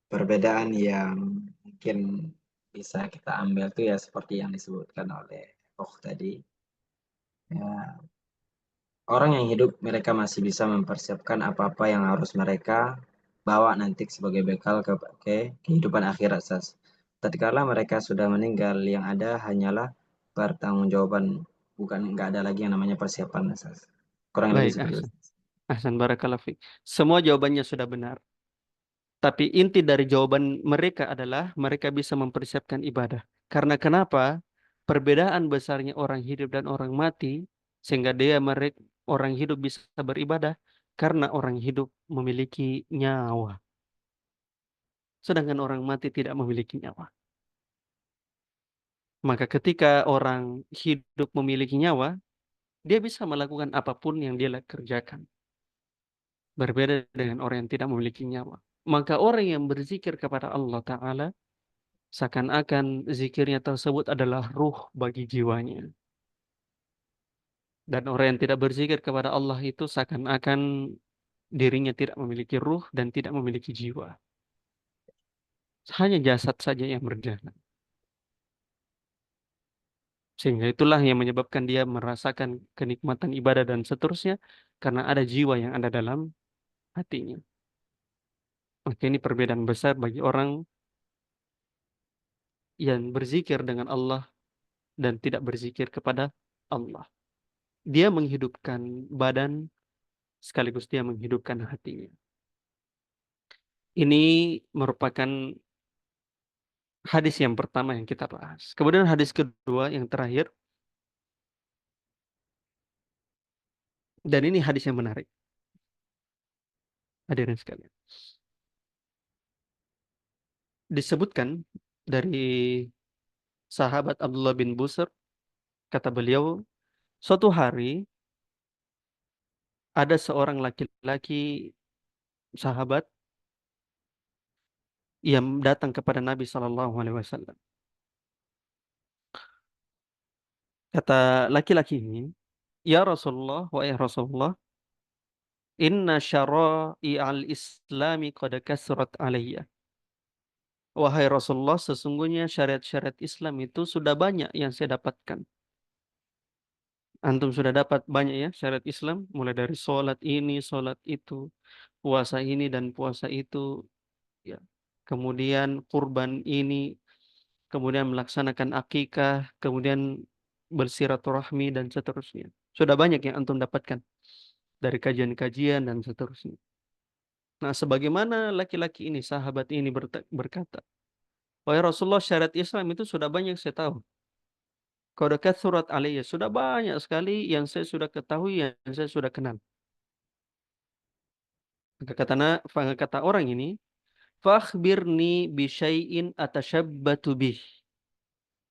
Perbedaan yang mungkin bisa kita ambil tuh ya seperti yang disebutkan oleh tadi. Ya, orang yang hidup mereka masih bisa mempersiapkan apa-apa yang harus mereka bawa nanti sebagai bekal ke kehidupan akhirat. Tatkala mereka sudah meninggal, yang ada hanyalah pertanggungjawaban, bukan nggak ada lagi yang namanya persiapan. Kurang lebih Baik, seperti Ahsan. itu. Ahsan, barakallahu fiik. Semua jawabannya sudah benar. Tapi inti dari jawaban mereka adalah mereka bisa mempersiapkan ibadah. Karena kenapa? Perbedaan besarnya orang hidup dan orang mati, sehingga orang hidup bisa beribadah, karena orang hidup memiliki nyawa. Sedangkan orang mati tidak memiliki nyawa. Maka ketika orang hidup memiliki nyawa, dia bisa melakukan apapun yang dia kerjakan. Berbeda dengan orang yang tidak memiliki nyawa. Maka orang yang berzikir kepada Allah Ta'ala, seakan-akan zikirnya tersebut adalah ruh bagi jiwanya. Dan orang yang tidak berzikir kepada Allah itu seakan-akan dirinya tidak memiliki ruh dan tidak memiliki jiwa. Hanya jasad saja yang berjalan. Sehingga itulah yang menyebabkan dia merasakan kenikmatan ibadah dan seterusnya, karena ada jiwa yang ada dalam hatinya. Maka ini perbedaan besar bagi orang yang berzikir dengan Allah dan tidak berzikir kepada Allah. Dia menghidupkan badan sekaligus dia menghidupkan hatinya. Ini merupakan hadis yang pertama yang kita bahas. Kemudian hadis kedua yang terakhir. Dan ini hadis yang menarik. Hadirin sekalian. Disebutkan dari sahabat Abdullah bin Busr, kata beliau, suatu hari ada seorang laki-laki sahabat yang datang kepada Nabi SAW. Kata laki-laki ini, ya Rasulullah, wahai Rasulullah, inna syara'i al-islami qad kasrat alayya. Wahai Rasulullah, sesungguhnya syariat-syariat Islam itu sudah banyak yang saya dapatkan. Antum sudah dapat banyak ya syariat Islam, mulai dari sholat ini, sholat itu, puasa ini dan puasa itu, ya. Kemudian kurban ini, kemudian melaksanakan akikah, kemudian bersilaturahmi dan seterusnya. Sudah banyak yang antum dapatkan dari kajian-kajian dan seterusnya. Nah, sebagaimana laki-laki ini, sahabat ini berkata, wahai Rasulullah, syariat Islam itu sudah banyak saya tahu. Qad kathurat alayya, sudah banyak sekali yang saya sudah ketahui, yang saya sudah kenal. Maka kata orang ini, fakhbirni bi syai'in atashabbatu bih.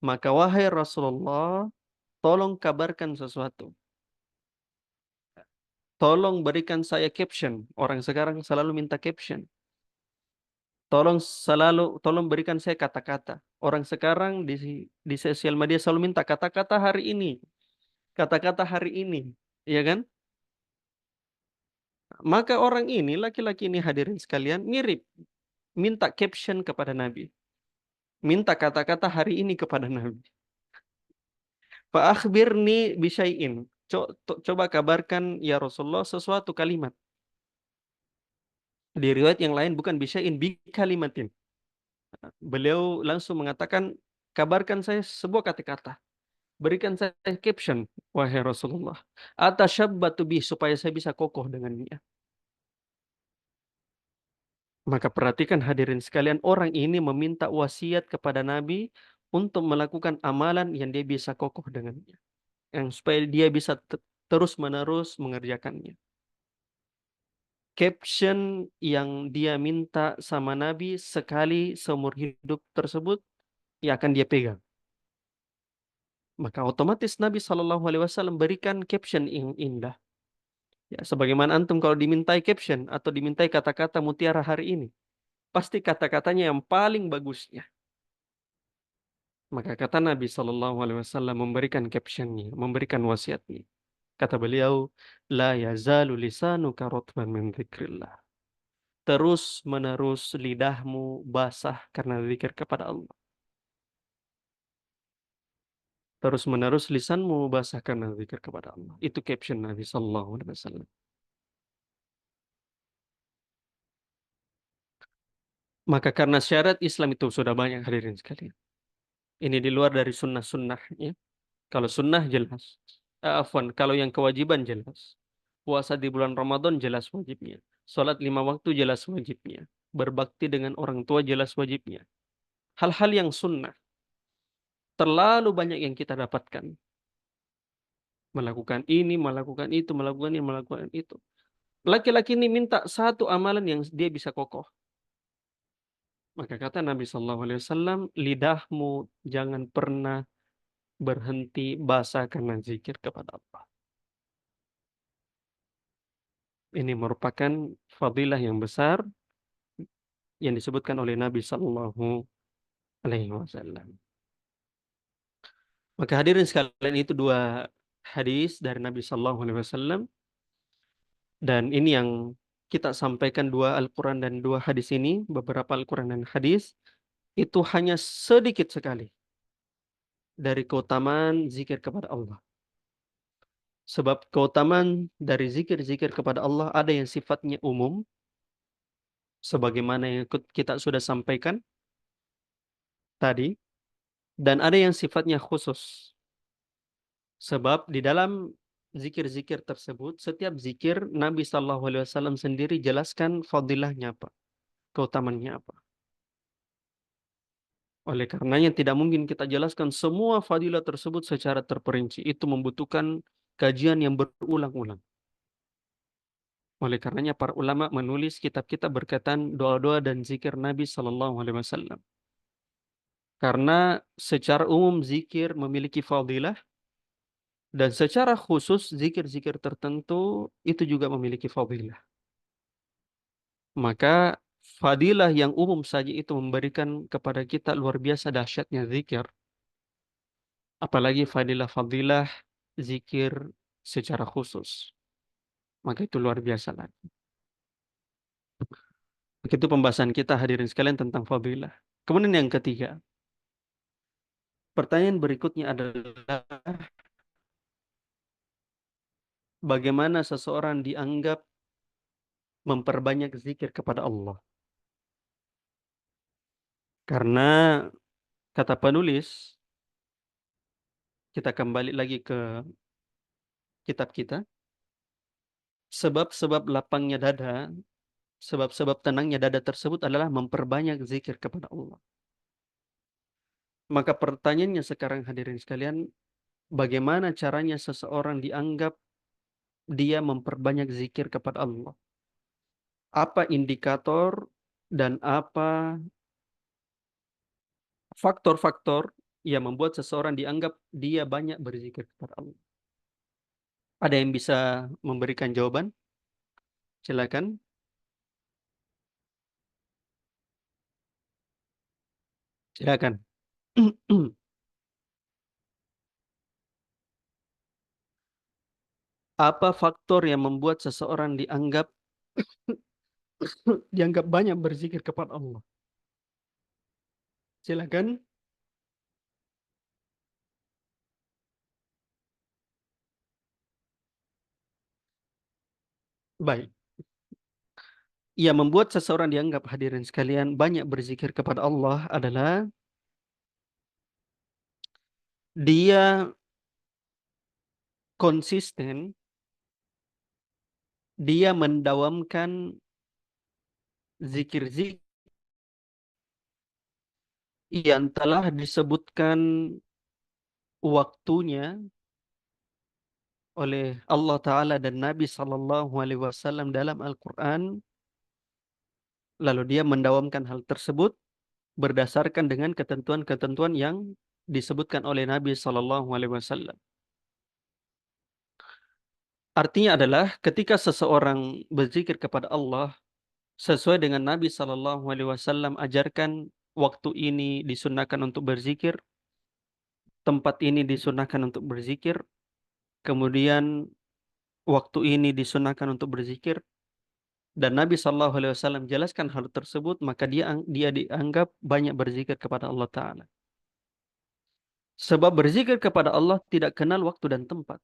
Maka wahai Rasulullah, tolong kabarkan sesuatu. Tolong berikan saya caption. Orang sekarang selalu minta caption. Tolong berikan saya kata-kata. Orang sekarang di sosial media selalu minta kata-kata hari ini. Kata-kata hari ini. Iya kan? Maka orang ini, laki-laki ini hadirin sekalian, mirip. Minta caption kepada Nabi. Minta kata-kata hari ini kepada Nabi. Fa akhbirni bisyai'in. Coba kabarkan ya Rasulullah sesuatu kalimat. Di riwayat yang lain bukan bisyai'in, bi kalimatin. Beliau langsung mengatakan, kabarkan saya sebuah kata-kata. Berikan saya caption, wahai Rasulullah. Atasyabbatu bih, supaya saya bisa kokoh dengannya. Maka perhatikan hadirin sekalian, orang ini meminta wasiat kepada Nabi untuk melakukan amalan yang dia bisa kokoh dengannya. Yang supaya dia bisa terus-menerus mengerjakannya. Caption yang dia minta sama Nabi sekali seumur hidup tersebut, ya akan dia pegang. Maka otomatis Nabi SAW berikan caption yang indah. Ya, sebagaimana antum kalau dimintai caption atau dimintai kata-kata mutiara hari ini, pasti kata-katanya yang paling bagusnya. Maka kata Nabi SAW memberikan captionnya, memberikan wasiatnya. Kata beliau, la yazalu lisanuka rotban min dzikrillah. terus-menerus lidahmu basah karena zikir kepada Allah. Terus-menerus lisanmu basah karena zikir kepada Allah. Itu caption Nabi Sallallahu Alaihi Wasallam. Maka karena syarat Islam itu sudah banyak hadirin sekalian. Ini di luar dari sunnah-sunnahnya. Kalau sunnah jelas. Afwan, kalau yang kewajiban jelas. Puasa di bulan Ramadan jelas wajibnya. Salat 5 waktu jelas wajibnya. Berbakti dengan orang tua jelas wajibnya. Hal-hal yang sunnah. Terlalu banyak yang kita dapatkan. Melakukan ini, melakukan itu, melakukan ini, melakukan itu. Laki-laki ini minta satu amalan yang dia bisa kokoh. Maka kata Nabi SAW, lidahmu jangan pernah berhenti basah karena zikir kepada Allah. Ini merupakan fadilah yang besar yang disebutkan oleh Nabi Sallallahu Alaihi Wasallam. Maka hadirin sekalian, itu dua hadis dari Nabi Sallallahu Alaihi Wasallam, dan ini yang kita sampaikan, dua Al-Quran dan dua hadis ini, beberapa Al-Quran dan hadis, itu hanya sedikit sekali dari keutamaan zikir kepada Allah. Sebab keutamaan dari zikir-zikir kepada Allah ada yang sifatnya umum, sebagaimana yang kita sudah sampaikan tadi, dan ada yang sifatnya khusus. Sebab di dalam zikir-zikir tersebut, setiap zikir Nabi SAW sendiri jelaskan fadilahnya apa, keutamaannya apa. Oleh karenanya tidak mungkin kita jelaskan semua fadilah tersebut secara terperinci. Itu membutuhkan kajian yang berulang-ulang. Oleh karenanya para ulama menulis kitab-kitab berkaitan doa-doa dan zikir Nabi SAW. Karena secara umum zikir memiliki fadilah, dan secara khusus zikir-zikir tertentu itu juga memiliki fadilah. Maka fadilah yang umum saja itu memberikan kepada kita luar biasa dahsyatnya zikir. Apalagi fadilah-fadilah zikir secara khusus. Maka itu luar biasa lagi. Begitu pembahasan kita hadirin sekalian tentang fadilah. Kemudian yang ketiga. Pertanyaan berikutnya adalah bagaimana seseorang dianggap memperbanyak zikir kepada Allah. Karena kata penulis, kita kembali lagi ke kitab kita. Sebab-sebab lapangnya dada, sebab-sebab tenangnya dada tersebut adalah memperbanyak zikir kepada Allah. Maka pertanyaannya sekarang hadirin sekalian, bagaimana caranya seseorang dianggap dia memperbanyak zikir kepada Allah? Apa indikator dan apa faktor-faktor yang membuat seseorang dianggap dia banyak berzikir kepada Allah? Ada yang bisa memberikan jawaban? Silakan. Silakan. Apa faktor yang membuat seseorang dianggap banyak berzikir kepada Allah? Silakan. Baik. Yang membuat seseorang dianggap hadirin sekalian banyak berzikir kepada Allah adalah dia konsisten, dia mendawamkan zikir-zikir yang telah disebutkan waktunya oleh Allah Ta'ala dan Nabi SAW dalam Al-Quran, lalu dia mendawamkan hal tersebut berdasarkan dengan ketentuan-ketentuan yang disebutkan oleh Nabi SAW. Artinya adalah ketika seseorang berzikir kepada Allah sesuai dengan Nabi SAW ajarkan, waktu ini disunahkan untuk berzikir, tempat ini disunahkan untuk berzikir, kemudian waktu ini disunahkan untuk berzikir, dan Nabi Shallallahu Alaihi Wasallam jelaskan hal tersebut, maka dia dianggap banyak berzikir kepada Allah Taala. Sebab berzikir kepada Allah tidak kenal waktu dan tempat.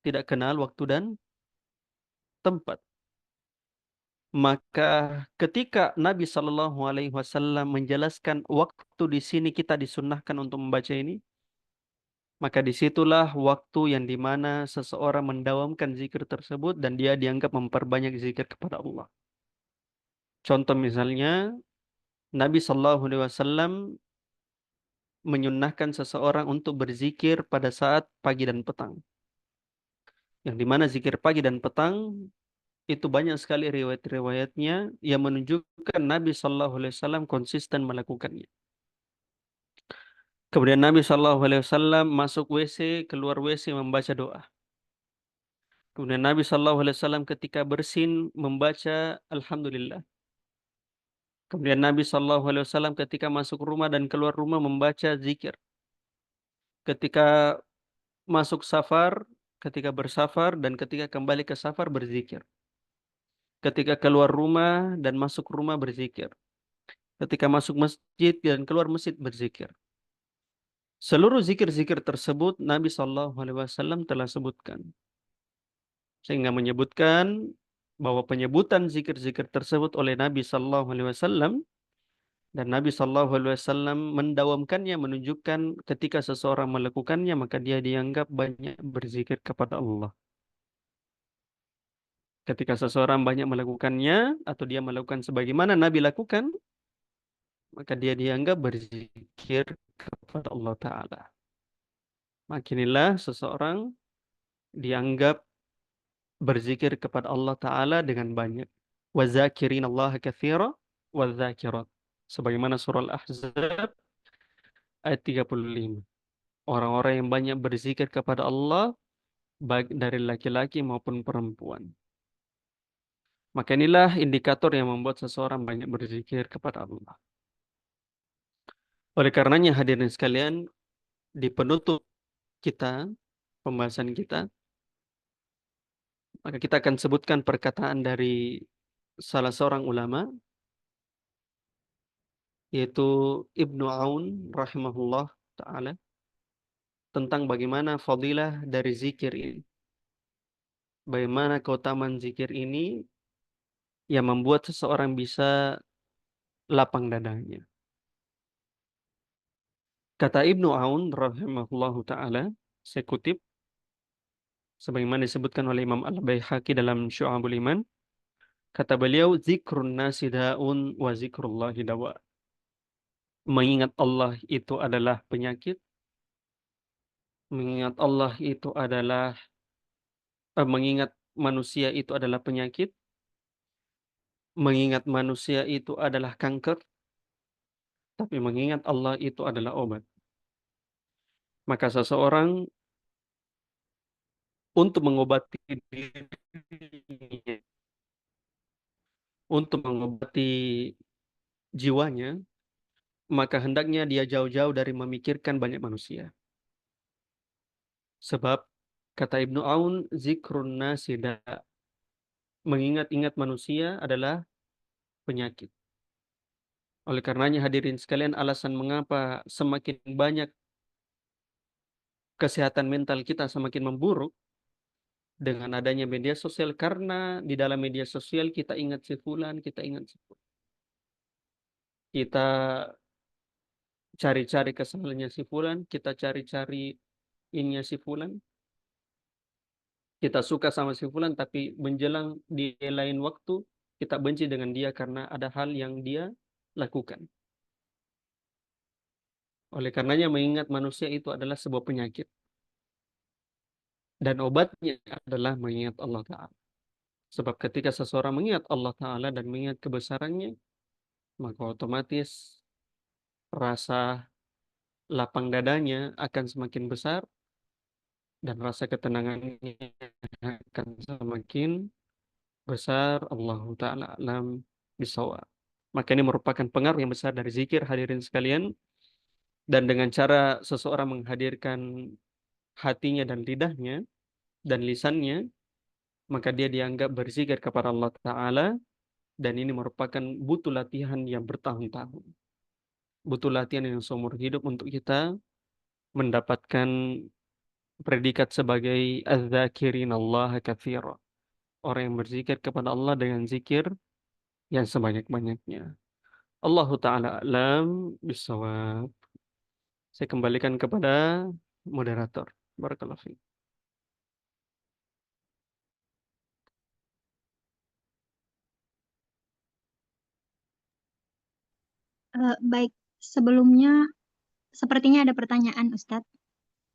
Tidak kenal waktu dan tempat. Maka ketika Nabi Shallallahu Alaihi Wasallam menjelaskan waktu di sini kita disunnahkan untuk membaca ini, maka disitulah waktu yang dimana seseorang mendawamkan zikir tersebut dan dia dianggap memperbanyak zikir kepada Allah. Contoh misalnya, Nabi Shallallahu Alaihi Wasallam menyunnahkan seseorang untuk berzikir pada saat pagi dan petang. Yang dimana zikir pagi dan petang itu banyak sekali riwayat-riwayatnya yang menunjukkan Nabi Shallallahu Alaihi Wasallam konsisten melakukannya. Kemudian Nabi Shallallahu Alaihi Wasallam masuk WC, keluar WC membaca doa. Kemudian Nabi Shallallahu Alaihi Wasallam ketika bersin membaca Alhamdulillah. Kemudian Nabi Shallallahu Alaihi Wasallam ketika masuk rumah dan keluar rumah membaca zikir. Ketika masuk safar, ketika bersafar dan ketika kembali ke safar berzikir. Ketika keluar rumah dan masuk rumah berzikir. Ketika masuk masjid dan keluar masjid berzikir. Seluruh zikir-zikir tersebut Nabi Shallallahu Alaihi Wasallam telah sebutkan. Sehingga menyebutkan bahwa penyebutan zikir-zikir tersebut oleh Nabi Shallallahu Alaihi Wasallam dan Nabi Shallallahu Alaihi Wasallam mendawamkannya menunjukkan ketika seseorang melakukannya maka dia dianggap banyak berzikir kepada Allah. Ketika seseorang banyak melakukannya atau dia melakukan sebagaimana Nabi lakukan, maka dia dianggap berzikir kepada Allah Ta'ala. Makinilah seseorang dianggap berzikir kepada Allah Ta'ala dengan banyak. وَذَاكِرِينَ اللَّهَ كَثِيرًا وَالذَّاكِرَاتِ. Sebagaimana surah Al-Ahzab ayat 35. Orang-orang yang banyak berzikir kepada Allah, baik dari laki-laki maupun perempuan. Maka inilah indikator yang membuat seseorang banyak berzikir kepada Allah. Oleh karenanya hadirin sekalian, di penutup kita, pembahasan kita, maka kita akan sebutkan perkataan dari salah seorang ulama, yaitu Ibnu Aun rahimahullah ta'ala, tentang bagaimana fadilah dari zikir ini. Bagaimana keutamaan zikir ini yang membuat seseorang bisa lapang dadanya. Kata Ibnu Aun rahimahullahu ta'ala, saya kutip, sebagaimana disebutkan oleh Imam Al-Baihaqi dalam Syu'abul Iman, kata beliau, zikrun nasi da'un wa zikrullahi dawa. Mengingat Allah itu adalah penyakit. Mengingat Allah itu adalah mengingat manusia itu adalah penyakit. Mengingat manusia itu adalah kanker. Tapi mengingat Allah itu adalah obat. Maka seseorang untuk mengobati dirinya, untuk mengobati jiwanya, maka hendaknya dia jauh-jauh dari memikirkan banyak manusia. Sebab kata Ibnu Aun, zikrun nasida, mengingat-ingat manusia adalah penyakit. Oleh karenanya hadirin sekalian, alasan mengapa semakin banyak kesehatan mental kita semakin memburuk dengan adanya media sosial, karena di dalam media sosial kita ingat si fulan, kita ingat si fulan. Kita cari-cari kesalahannya si fulan, kita cari-cari ininya si fulan. Kita suka sama si fulan, tapi menjelang di lain waktu kita benci dengan dia karena ada hal yang dia lakukan. Oleh karenanya mengingat manusia itu adalah sebuah penyakit. Dan obatnya adalah mengingat Allah Ta'ala. Sebab ketika seseorang mengingat Allah Ta'ala dan mengingat kebesarannya, maka otomatis rasa lapang dadanya akan semakin besar dan rasa ketenangannya akan semakin besar. Allah Ta'ala alam bisawab. Maka ini merupakan pengaruh yang besar dari zikir, hadirin sekalian. Dan dengan cara seseorang menghadirkan hatinya dan lidahnya dan lisannya, maka dia dianggap berzikir kepada Allah Ta'ala, dan ini merupakan butuh latihan yang bertahun-tahun. Butuh latihan yang seumur hidup untuk kita mendapatkan predikat sebagai az-zakirin Allah katsira. Orang yang berzikir kepada Allah dengan zikir yang sebanyak-banyaknya. Allahu Ta'ala alam bisawab. Saya kembalikan kepada moderator. Barakallahu fiik. Baik, sebelumnya sepertinya ada pertanyaan Ustadz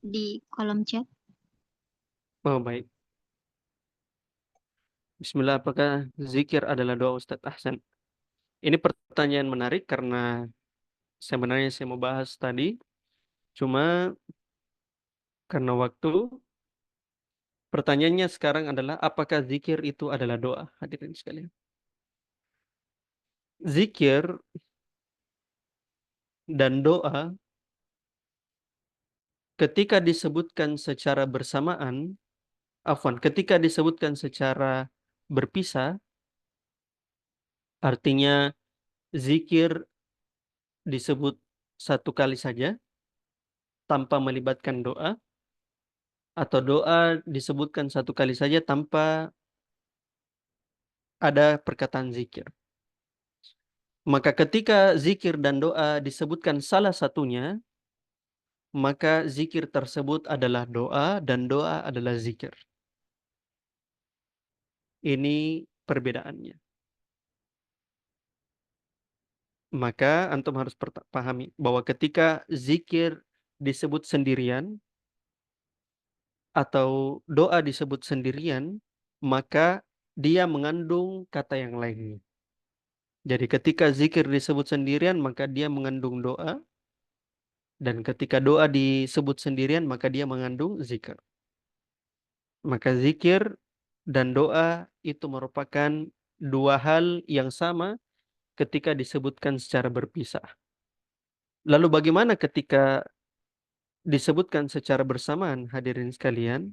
di kolom chat. Oh, baik. Bismillah, apakah zikir adalah doa Ustadz Ahsan? Ini pertanyaan menarik karena sebenarnya saya mau bahas tadi, cuma karena waktu, pertanyaannya sekarang adalah apakah zikir itu adalah doa? Hadirin sekalian. Zikir dan doa ketika disebutkan secara bersamaan, ketika disebutkan secara berpisah, artinya zikir disebut satu kali saja tanpa melibatkan doa, atau doa disebutkan satu kali saja tanpa ada perkataan zikir. Maka ketika zikir dan doa disebutkan salah satunya, maka zikir tersebut adalah doa dan doa adalah zikir. Ini perbedaannya. Maka antum harus pahami bahwa ketika zikir disebut sendirian atau doa disebut sendirian, maka dia mengandung kata yang lainnya. Jadi ketika zikir disebut sendirian, maka dia mengandung doa. Dan ketika doa disebut sendirian, maka dia mengandung zikir. Maka zikir dan doa itu merupakan dua hal yang sama ketika disebutkan secara berpisah. Lalu bagaimana ketika disebutkan secara bersamaan, hadirin sekalian,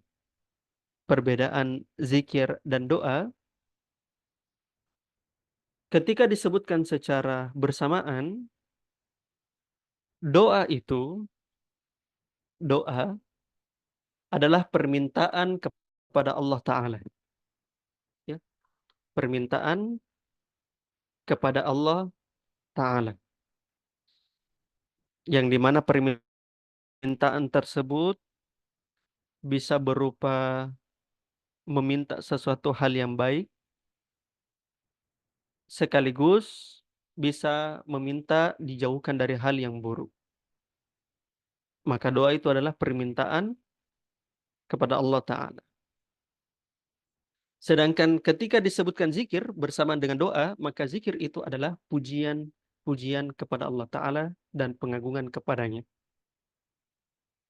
perbedaan zikir dan doa? Ketika disebutkan secara bersamaan, doa adalah permintaan kepada Allah Ta'ala. Ya, permintaan kepada Allah Ta'ala. Yang dimana permintaan tersebut bisa berupa meminta sesuatu hal yang baik, sekaligus bisa meminta dijauhkan dari hal yang buruk. Maka doa itu adalah permintaan kepada Allah Ta'ala. Sedangkan ketika disebutkan zikir bersamaan dengan doa, maka zikir itu adalah pujian kepada Allah Ta'ala dan pengagungan kepadanya.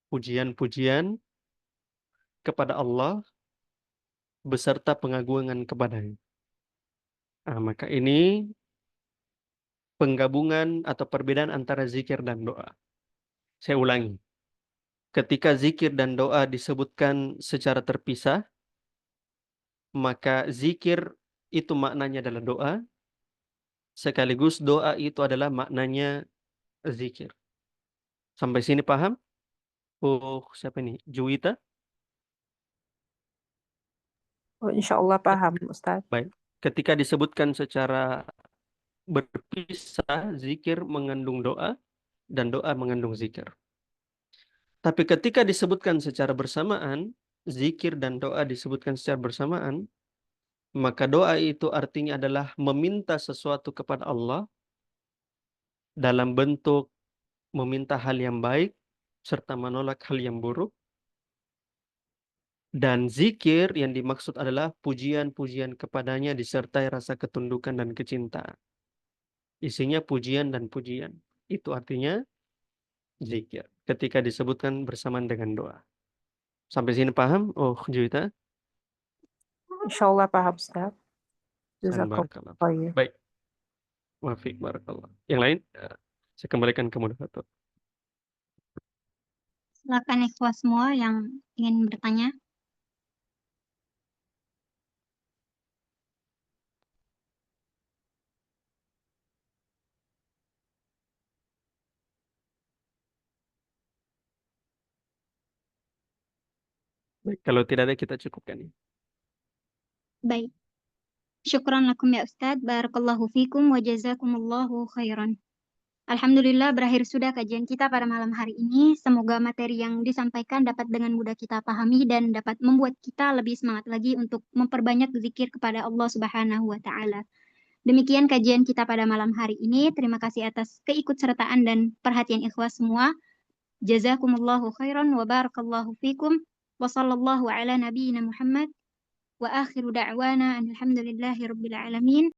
Pujian-pujian kepada Allah beserta pengagungan kepadanya. Nah, maka ini penggabungan atau perbedaan antara zikir dan doa. Saya ulangi. Ketika zikir dan doa disebutkan secara terpisah, maka zikir itu maknanya adalah doa, sekaligus doa itu adalah maknanya zikir. Sampai sini paham? Oh, siapa ini? Juwita? Oh, insya Allah paham, Ustaz. Baik. Ketika disebutkan secara berpisah, zikir mengandung doa, dan doa mengandung zikir. Tapi ketika disebutkan secara bersamaan, zikir dan doa disebutkan secara bersamaan, maka doa itu artinya adalah meminta sesuatu kepada Allah dalam bentuk meminta hal yang baik serta menolak hal yang buruk. Dan zikir yang dimaksud adalah pujian-pujian kepadanya disertai rasa ketundukan dan kecintaan. Isinya pujian dan pujian. Itu artinya zikir ketika disebutkan bersamaan dengan doa. Sampai sini paham? Oh, Juwita? Insya Allah paham, Ustaz. Barakallah. Jazakallah. Baik. Wafiq barakallah. Yang lain, saya kembalikan ke moderator. Silakan ikhwah semua yang ingin bertanya. Baik, kalau tidak ada kita cukupkan. Baik. Syukran lakum ya Ustadz. Barakallahu fikum wa jazakumullahu khairan. Alhamdulillah berakhir sudah kajian kita pada malam hari ini. Semoga materi yang disampaikan dapat dengan mudah kita pahami dan dapat membuat kita lebih semangat lagi untuk memperbanyak zikir kepada Allah Subhanahu wa taala. Demikian kajian kita pada malam hari ini. Terima kasih atas keikutsertaan dan perhatian ikhwas semua. Jazakumullahu khairan wa barakallahu fikum. Wa sallallahu ala nabiyyina Muhammad. Wa akhiru da'wana alhamdulillahi rabbil alamin.